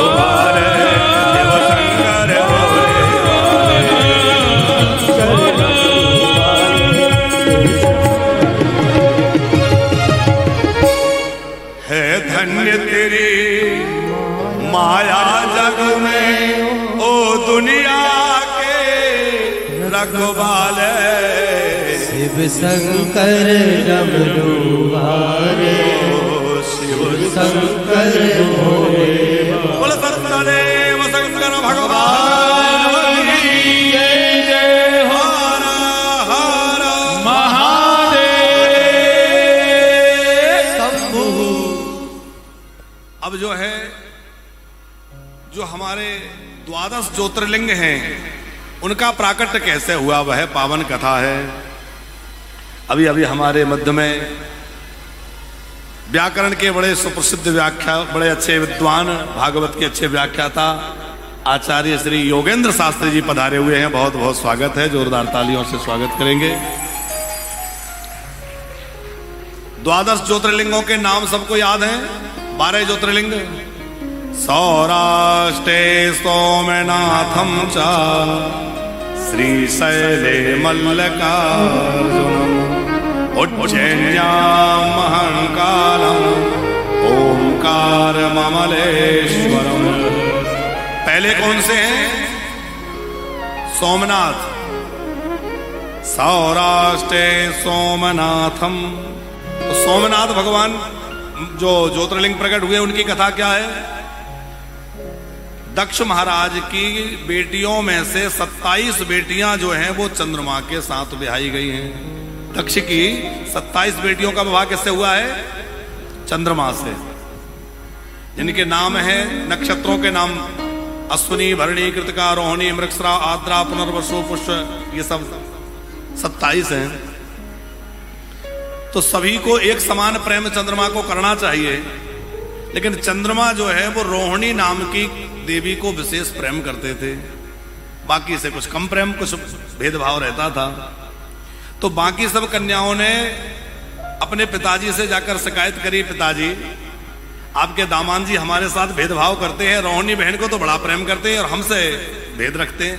वाले, शिव शंकर डमरू वाले, शिव शंकर भोले है। धन्य तेरी माया जग में ओ दुनिया के रखवाले। शिव शंकर डमरू वाले, शिव शंकर भोले। बोल सत्यदेव शंकर भगवान की जय जय हो हर हर महादेव। अब जो है, जो हमारे द्वादश ज्योतिर्लिंग हैं उनका प्राकट्य कैसे हुआ वह पावन कथा है। अभी अभी हमारे मध्य में व्याकरण के बड़े सुप्रसिद्ध व्याख्या, बड़े अच्छे विद्वान, भागवत के अच्छे व्याख्याता आचार्य श्री योगेंद्र शास्त्री जी पधारे हुए हैं। बहुत बहुत स्वागत है, जोरदार तालियों से स्वागत करेंगे। द्वादश ज्योतिर्लिंगों के नाम सबको याद हैं। 12 ज्योतिर्लिंग सौराष्ट्रे सोमनाथम च श्रीशैले मल्लिकार्जुनम उज्जैन्यां महाकालम ओंकारममलेश्वरम। पहले कौन से हैं? सोमनाथ। सौराष्ट्रे सोमनाथम। तो सोमनाथ भगवान जो ज्योतिर्लिंग प्रकट हुए उनकी कथा क्या है? दक्ष महाराज की बेटियों में से 27 बेटियां जो हैं वो चंद्रमा के साथ ब्याही गई हैं। दक्ष की 27 बेटियों का विवाह किससे हुआ है? चंद्रमा से, जिनके नाम है, नक्षत्रों के नाम अश्विनी, भरणी, कृतिका, रोहिणी, मृगशिरा, आद्रा, पुनर्वसु, पुष्य, ये सब 27 हैं। तो सभी को एक समान प्रेम चंद्रमा को करना चाहिए, लेकिन चंद्रमा जो है वो रोहिणी नाम की देवी को विशेष प्रेम करते थे, बाकी से कुछ कम प्रेम, कुछ भेदभाव रहता था। तो बाकी सब कन्याओं ने अपने पिताजी से जाकर शिकायत करी, पिताजी आपके दामाद जी हमारे साथ भेदभाव करते हैं, रोहिणी बहन को तो बड़ा प्रेम करते हैं और हमसे भेद रखते हैं।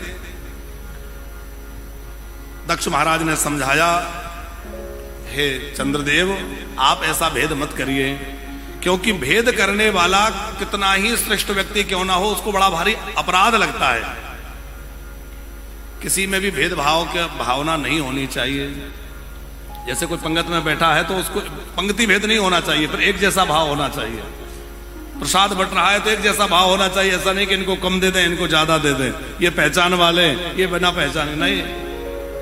दक्ष महाराज ने समझाया, हे चंद्रदेव आप ऐसा भेद मत करिए, क्योंकि भेद करने वाला कितना ही श्रेष्ठ व्यक्ति क्यों ना हो, उसको बड़ा भारी अपराध लगता है। किसी में भी भेदभाव की भावना नहीं होनी चाहिए। जैसे कोई पंगत में बैठा है तो उसको पंक्ति भेद नहीं होना चाहिए, फिर एक जैसा भाव होना चाहिए। प्रसाद बट रहा है तो एक जैसा भाव होना चाहिए, ऐसा नहीं कि इनको कम दे दें, इनको ज्यादा दे दें, ये पहचान वाले, ये बिना पहचाने नहीं।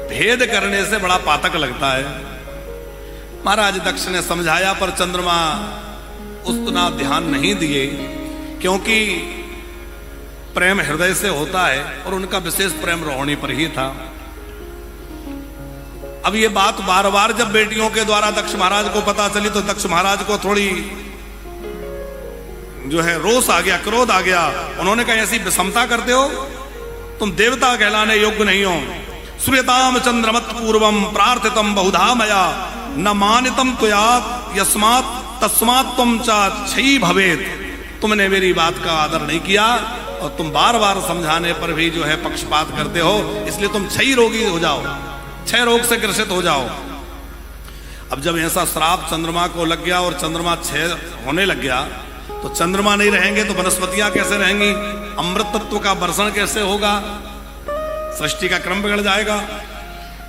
भेद करने से बड़ा पातक लगता है। महाराज दक्ष ने समझाया, पर चंद्रमा उतना ध्यान नहीं दिए, क्योंकि प्रेम हृदय से होता है और उनका विशेष प्रेम रोहिणी पर ही था। अब ये बात बार बार जब बेटियों के द्वारा दक्ष महाराज को पता चली तो दक्ष महाराज को थोड़ी जो है रोष आ गया, क्रोध आ गया। उन्होंने कहा ऐसी विषमता करते हो, तुम देवता कहलाने योग्य नहीं हो। श्वेताम चंद्रमत पूर्वम प्रार्थितम बहुधा मया न मानितम त्वया यस्मात् तस्मात् तुम चा क्षयी भवेत। तुमने मेरी बात का आदर नहीं किया और तुम बार बार समझाने पर भी जो है पक्षपात करते हो, इसलिए तुम क्षयी रोगी हो जाओ, क्षय रोग से ग्रसित हो जाओ। अब जब ऐसा श्राप चंद्रमा को लग गया और चंद्रमा क्षय होने लग गया, तो चंद्रमा नहीं रहेंगे तो वनस्पतियां कैसे रहेंगी, अमृत तत्व का वर्षण कैसे होगा, सृष्टि का क्रम बिगड़ जाएगा।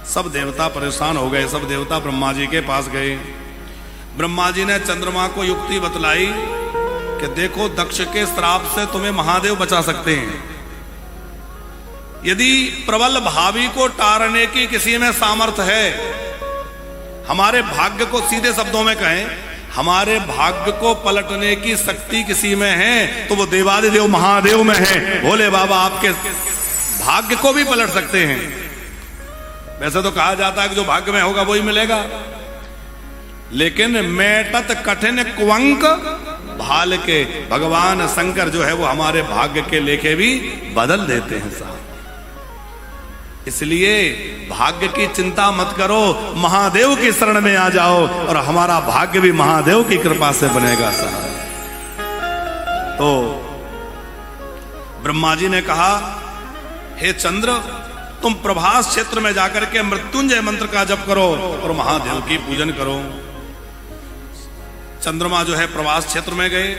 सब देवता परेशान हो गए, सब देवता ब्रह्मा जी के पास गए। ब्रह्मा जी ने चंद्रमा को युक्ति बतलाई कि देखो दक्ष के श्राप से तुम्हें महादेव बचा सकते हैं। यदि प्रबल भावी को टारने की किसी में सामर्थ्य है, हमारे भाग्य को सीधे शब्दों में कहें, हमारे भाग्य को पलटने की शक्ति किसी में है तो वो देवादिदेव महादेव में है। भोले बाबा आपके भाग्य को भी पलट सकते हैं। वैसे तो कहा जाता है कि जो भाग्य में होगा वही मिलेगा, लेकिन मेटत कठिन कुंक भाल के भगवान शंकर जो है वो हमारे भाग्य के लेखे भी बदल देते हैं साहब। इसलिए भाग्य की चिंता मत करो, महादेव की शरण में आ जाओ और हमारा भाग्य भी महादेव की कृपा से बनेगा साहब। तो ब्रह्मा जी ने कहा, हे चंद्र तुम प्रभास क्षेत्र में जाकर के मृत्युंजय मंत्र का जप करो और महादेव की पूजन करो। चंद्रमा जो है प्रभास क्षेत्र में गए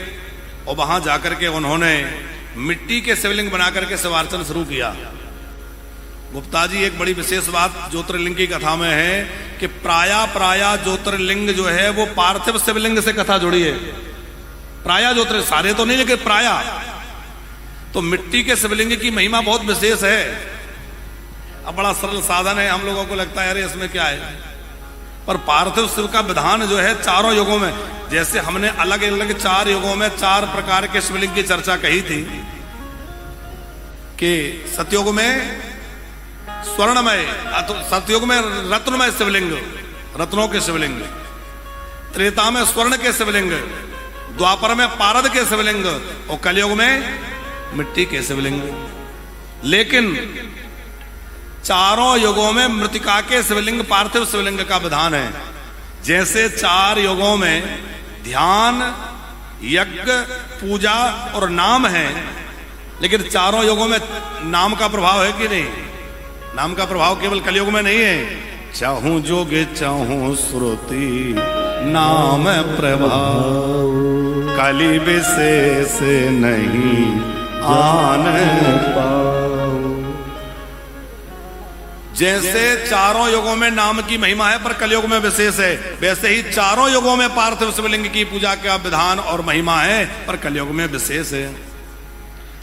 और वहां जाकर के उन्होंने मिट्टी के शिवलिंग बनाकर के शिवार्चन शुरू किया। गुप्ता जी एक बड़ी विशेष बात ज्योतिर्लिंग की कथा में है कि प्राया ज्योतिर्लिंग जो है वो पार्थिव शिवलिंग से कथा जुड़ी है। प्राया ज्योतिर्लिंग सारे तो नहीं, लेकिन प्राया तो मिट्टी के शिवलिंग की महिमा बहुत विशेष है। अब बड़ा सरल साधन है, हम लोगों को लगता है अरे इसमें क्या है, पर पार्थिव शिव का विधान जो है चारों युगों में, जैसे हमने अलग अलग 4 युगों में 4 प्रकार के शिवलिंग की चर्चा कही थी कि सतयुग में स्वर्णमय, सतयुग में रत्नमय शिवलिंग, रत्नों के शिवलिंग, त्रेता में स्वर्ण के शिवलिंग, द्वापर में पारद के शिवलिंग और कलयुग में मिट्टी के शिवलिंग। लेकिन चारों युगों में मृतिका के शिवलिंग, पार्थिव शिवलिंग का विधान है। जैसे 4 युगों में ध्यान, यज्ञ, पूजा और नाम है, लेकिन चारों युगों में नाम का प्रभाव है कि नहीं? नाम का प्रभाव केवल कलयुग में नहीं है। चाहूं जोगे चाहूं श्रुति नाम प्रभाव, कलि विशेष नहीं आन पाओ। जैसे चारों युगों में नाम की महिमा है पर कलयुग में विशेष है, वैसे ही चारों युगों में पार्थिव शिवलिंग की पूजा का विधान और महिमा है पर कलयुग में विशेष है।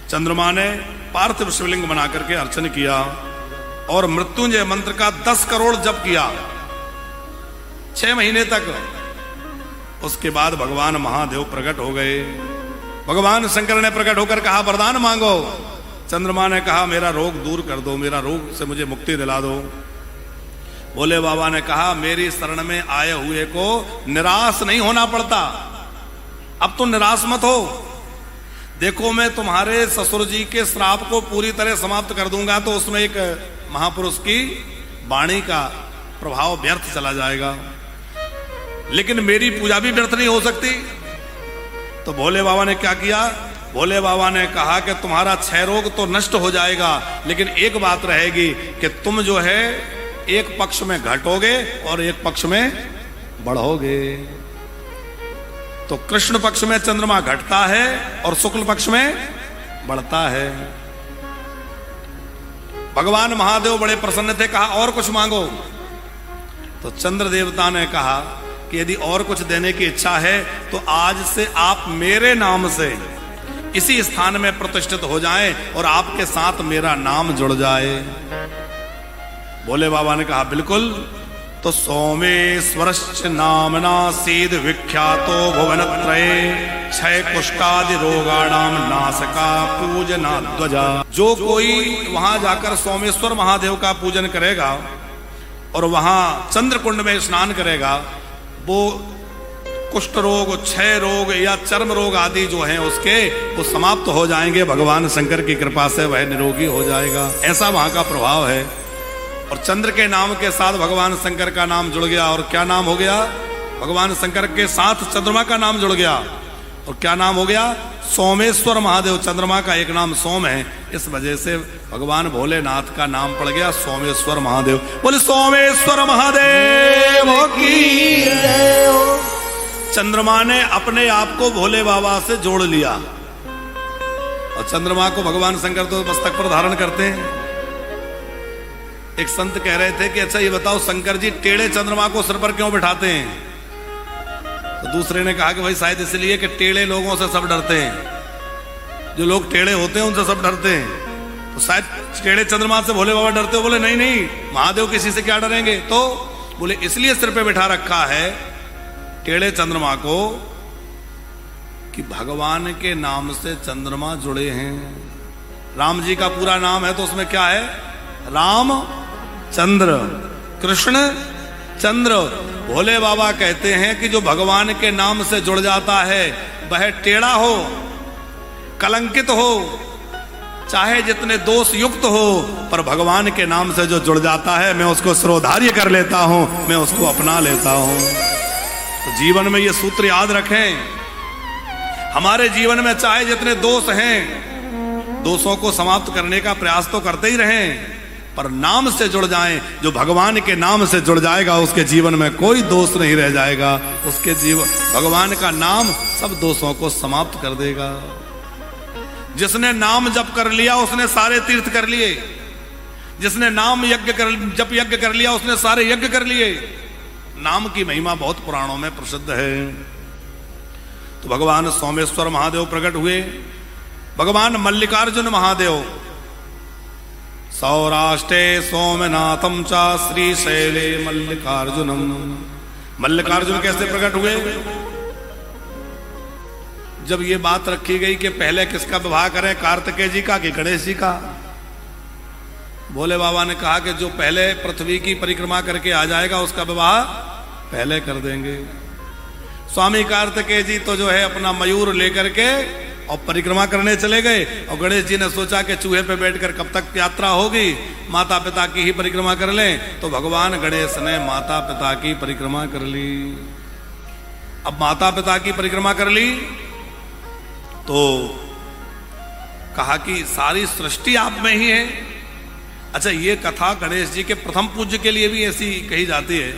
चंद्रमा ने पार्थिव शिवलिंग बना करके अर्चन किया और मृत्युंजय मंत्र का 10 करोड़ जप किया। 6 महीने तक। उसके बाद भगवान महादेव प्रकट हो गए। भगवान शंकर ने प्रकट होकर कहा वरदान मांगो। चंद्रमा ने कहा मेरा रोग दूर कर दो, मेरा रोग से मुझे मुक्ति दिला दो। भोले बाबा ने कहा मेरी शरण में आए हुए को निराश नहीं होना पड़ता, अब तो निराश मत हो। देखो मैं तुम्हारे ससुर जी के श्राप को पूरी तरह समाप्त कर दूंगा तो उसमें एक महापुरुष की वाणी का प्रभाव व्यर्थ चला जाएगा, लेकिन मेरी पूजा भी व्यर्थ नहीं हो सकती। तो भोले बाबा ने क्या किया? भोले बाबा ने कहा कि तुम्हारा 6 रोग तो नष्ट हो जाएगा, लेकिन एक बात रहेगी कि तुम जो है एक पक्ष में घटोगे और एक पक्ष में बढ़ोगे। तो कृष्ण पक्ष में चंद्रमा घटता है और शुक्ल पक्ष में बढ़ता है। भगवान महादेव बड़े प्रसन्न थे, कहा और कुछ मांगो। तो चंद्र देवता ने कहा कि यदि और कुछ देने की इच्छा है तो आज से आप मेरे नाम से इसी स्थान में प्रतिष्ठित हो जाएं और आपके साथ मेरा नाम जुड़ जाए। भोले बाबा ने कहा बिल्कुल। तो सोमेश्वरश्च नामना सीद विख्यातो भुवनत्रये क्षय कुष्ठादि रोगाणाम नासका पूजना ध्वजा। जो कोई वहां जाकर सोमेश्वर महादेव का पूजन करेगा और वहां चंद्रकुंड में स्नान करेगा, वो कुष्ठ रोग, क्षय रोग या चर्म रोग आदि जो हैं उसके वो समाप्त हो जाएंगे। भगवान शंकर की कृपा से वह निरोगी हो जाएगा। ऐसा वहां का प्रभाव है। और चंद्र के नाम के साथ भगवान शंकर का नाम जुड़ गया। और क्या नाम हो गया? भगवान शंकर के साथ चंद्रमा का नाम जुड़ गया। और क्या नाम हो गया? सोमेश्वर महादेव। चंद्रमा का एक नाम सोम है, इस वजह से भगवान भोलेनाथ का नाम पड़ गया सोमेश्वर महादेव। बोले सोमेश्वर महादेव की। चंद्रमा ने अपने आप को भोले बाबा से जोड़ लिया। और चंद्रमा को भगवान शंकर तो मस्तक पर धारण करते हैं। एक संत कह रहे थे कि अच्छा ये बताओ शंकर जी टेढ़े चंद्रमा को सिर पर क्यों बिठाते हैं? तो दूसरे ने कहा कि भाई शायद इसलिए कि टेढ़े लोगों से सब डरते हैं, जो लोग टेढ़े होते हैं उनसे सब डरते हैं, तो शायद टेढ़े चंद्रमा से भोले बाबा डरते हो। बोले नहीं नहीं, महादेव किसी से क्या डरेंगे? तो बोले इसलिए सिर पे बिठा रखा है टेढ़े चंद्रमा को कि भगवान के नाम से चंद्रमा जुड़े हैं। राम जी का पूरा नाम है तो उसमें क्या है? राम चंद्र, कृष्ण चंद्र। भोले बाबा कहते हैं कि जो भगवान के नाम से जुड़ जाता है वह टेढ़ा हो, कलंकित हो, चाहे जितने दोष युक्त हो, पर भगवान के नाम से जो जुड़ जाता है मैं उसको सिरोधार्य कर लेता हूं, मैं उसको अपना लेता हूं। तो जीवन में ये सूत्र याद रखें। हमारे जीवन में चाहे जितने दोष हैं, दोषों को समाप्त करने का प्रयास तो करते ही रहें, पर नाम से जुड़ जाएं। जो भगवान के नाम से जुड़ जाएगा उसके जीवन में कोई दोष नहीं रह जाएगा। उसके जीवन भगवान का नाम सब दोषों को समाप्त कर देगा। जिसने नाम जप कर लिया उसने सारे तीर्थ कर लिए। जिसने नाम जप यज्ञ कर लिया उसने सारे यज्ञ कर लिए। नाम की महिमा बहुत पुराणों में प्रसिद्ध है। तो भगवान सोमेश्वर महादेव प्रकट हुए। भगवान मल्लिकार्जुन महादेव सौराष्ट्रे सोमनाथम चा श्रीशैले मल्लिकार्जुनम। मल्लिकार्जुन कैसे प्रकट हुए? जब ये बात रखी गई कि पहले किसका विवाह करें, कार्तिकेय जी का कि गणेश जी का, भोले बाबा ने कहा कि जो पहले पृथ्वी की परिक्रमा करके आ जाएगा उसका विवाह पहले कर देंगे। स्वामी कार्तिकेय जी तो जो है अपना मयूर लेकर के और परिक्रमा करने चले गए। और गणेश जी ने सोचा कि चूहे पे बैठकर कब तक यात्रा होगी, माता पिता की ही परिक्रमा कर लें। तो भगवान गणेश ने माता पिता की परिक्रमा कर ली। अब माता पिता की परिक्रमा कर ली तो कहा कि सारी सृष्टि आप में ही है। अच्छा, ये कथा गणेश जी के प्रथम पूज्य के लिए भी ऐसी कही जाती है।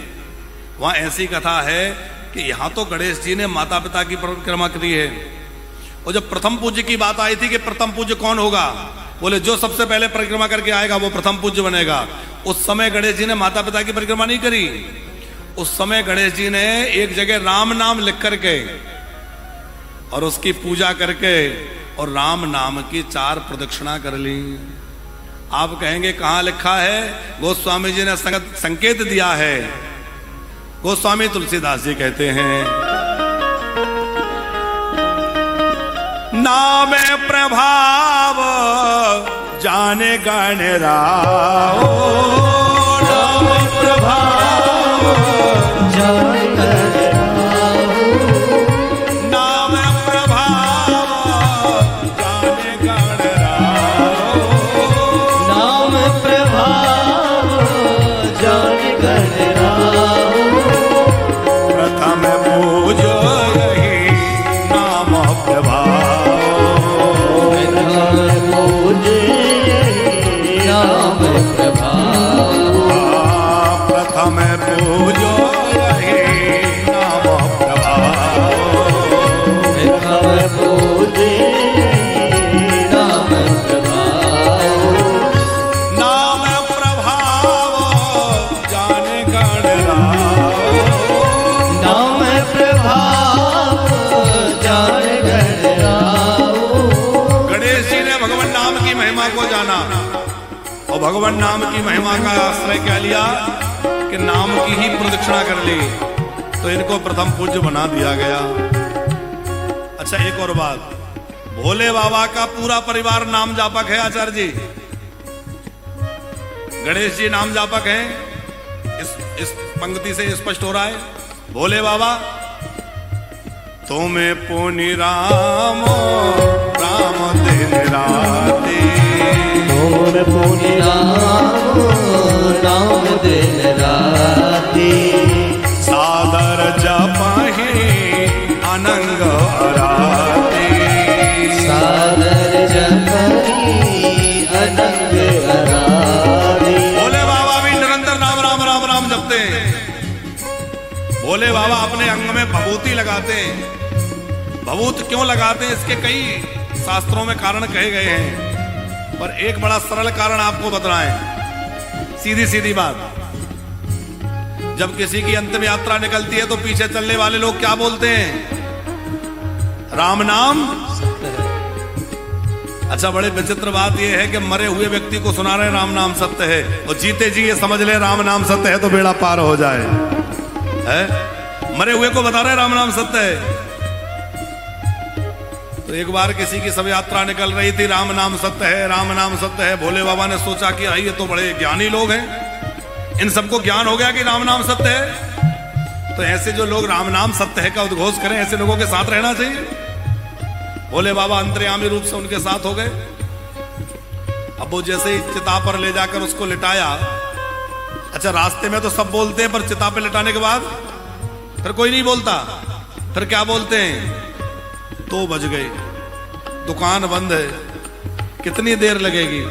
वहां ऐसी कथा है कि यहां तो गणेश जी ने माता पिता की परिक्रमा करी है, और जब प्रथम पूज्य की बात आई थी कि प्रथम पूज्य कौन होगा, बोले जो सबसे पहले परिक्रमा करके आएगा वो प्रथम पूज्य बनेगा। उस समय गणेश जी ने माता पिता की परिक्रमा नहीं करी। उस समय गणेश जी ने एक जगह राम नाम लिख करके और उसकी पूजा करके और राम नाम की 4 प्रदक्षिणा कर ली। आप कहेंगे कहां लिखा है? गोस्वामी जी ने संकेत दिया है। गोस्वामी तुलसीदास जी कहते हैं, नाम प्रभाव जाने गण राओ, नाम प्रभाव जाने गण राहो, नाम प्रभाव जाने गण राओ, नाम प्रभाव जाने गण राहो, प्रथम पूजो यही नाम प्रभाव, पूजे नाम प्रभाव, प्रथम पूजो यही नाम प्रभाव, पूजे नाम प्रभाव, नाम प्रभाव जाने गण राओ, नाम प्रभाव जाने गण राहो। गणेश जी ने भगवान नाम की महिमा को जाना और भगवान नाम की महिमा का आश्रय क्या लिया कि नाम की ही प्रदक्षिणा कर ली, तो इनको प्रथम पूज्य बना दिया गया। अच्छा, एक और बात, भोले बाबा का पूरा परिवार नाम जापक है आचार्य जी। गणेश जी नाम जापक हैं, इस पंक्ति से स्पष्ट हो रहा है। भोले बाबा तुम्हें पुनि राम राम दिन राते, मोर पुनि राम राम दिन राती, सादर जपहि अनंग अराते, सादर जपहि अनंग अरारी। भोले बाबा भी निरंतर राम राम राम राम जपते हैं। भोले बाबा अपने अंग में भभूति लगाते हैं। भभूत क्यों लगाते हैं, इसके कई शास्त्रों में कारण कहे गए हैं, पर एक बड़ा सरल कारण आपको बतलाएं। सीधी सीधी बात, जब किसी की अंतिम यात्रा निकलती है तो पीछे चलने वाले लोग क्या बोलते हैं? राम नाम। अच्छा, बड़े विचित्र बात यह है कि मरे हुए व्यक्ति को सुना रहे राम नाम सत्य है, और जीते जी ये समझ ले राम नाम सत्य है तो बेड़ा पार हो जाए। है? मरे हुए को बता रहे राम नाम सत्य है। तो एक बार किसी की शव यात्रा निकल रही थी, राम नाम सत्य है, राम नाम सत्य है। भोले बाबा ने सोचा कि ये तो बड़े ज्ञानी लोग हैं, इन सबको ज्ञान हो गया कि राम नाम सत्य है, तो ऐसे जो लोग राम नाम सत्य है का उद्घोष करें, ऐसे लोगों के साथ रहना चाहिए। भोले बाबा अंतर्यामी रूप से उनके साथ हो गए। अब वो जैसे ही चिता पर ले जाकर उसको लिटाया, अच्छा रास्ते में तो सब बोलते हैं, पर चिता पे लिटाने के बाद फिर कोई नहीं बोलता। फिर क्या बोलते हैं? 2 बज गए, दुकान बंद है, कितनी देर लगेगी?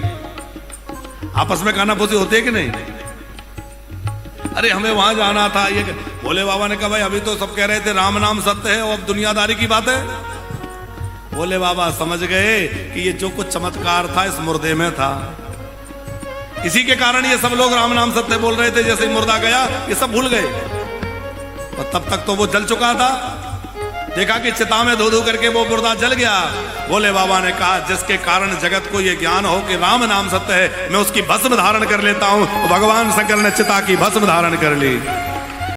आपस में कानाफूसी होती है कि नहीं? अरे हमें वहां जाना था, ये भोले बाबा ने कहा भाई अभी तो सब कह रहे थे राम नाम सत्य है, और अब दुनियादारी की बात है। भोले बाबा समझ गए कि ये जो कुछ चमत्कार था इस मुर्दे में था, इसी के कारण ये सब लोग राम नाम सत्य बोल रहे थे। जैसे ही मुर्दा गया ये सब भूल गए, और तब तक तो वो जल चुका था। देखा कि चिता में धो धो करके वो मुर्दा जल गया। भोले बाबा ने कहा जिसके कारण जगत को ये ज्ञान हो कि राम नाम सत्य है, मैं उसकी भस्म धारण कर लेता हूं। भगवान शंकर ने चिता की भस्म धारण कर ली।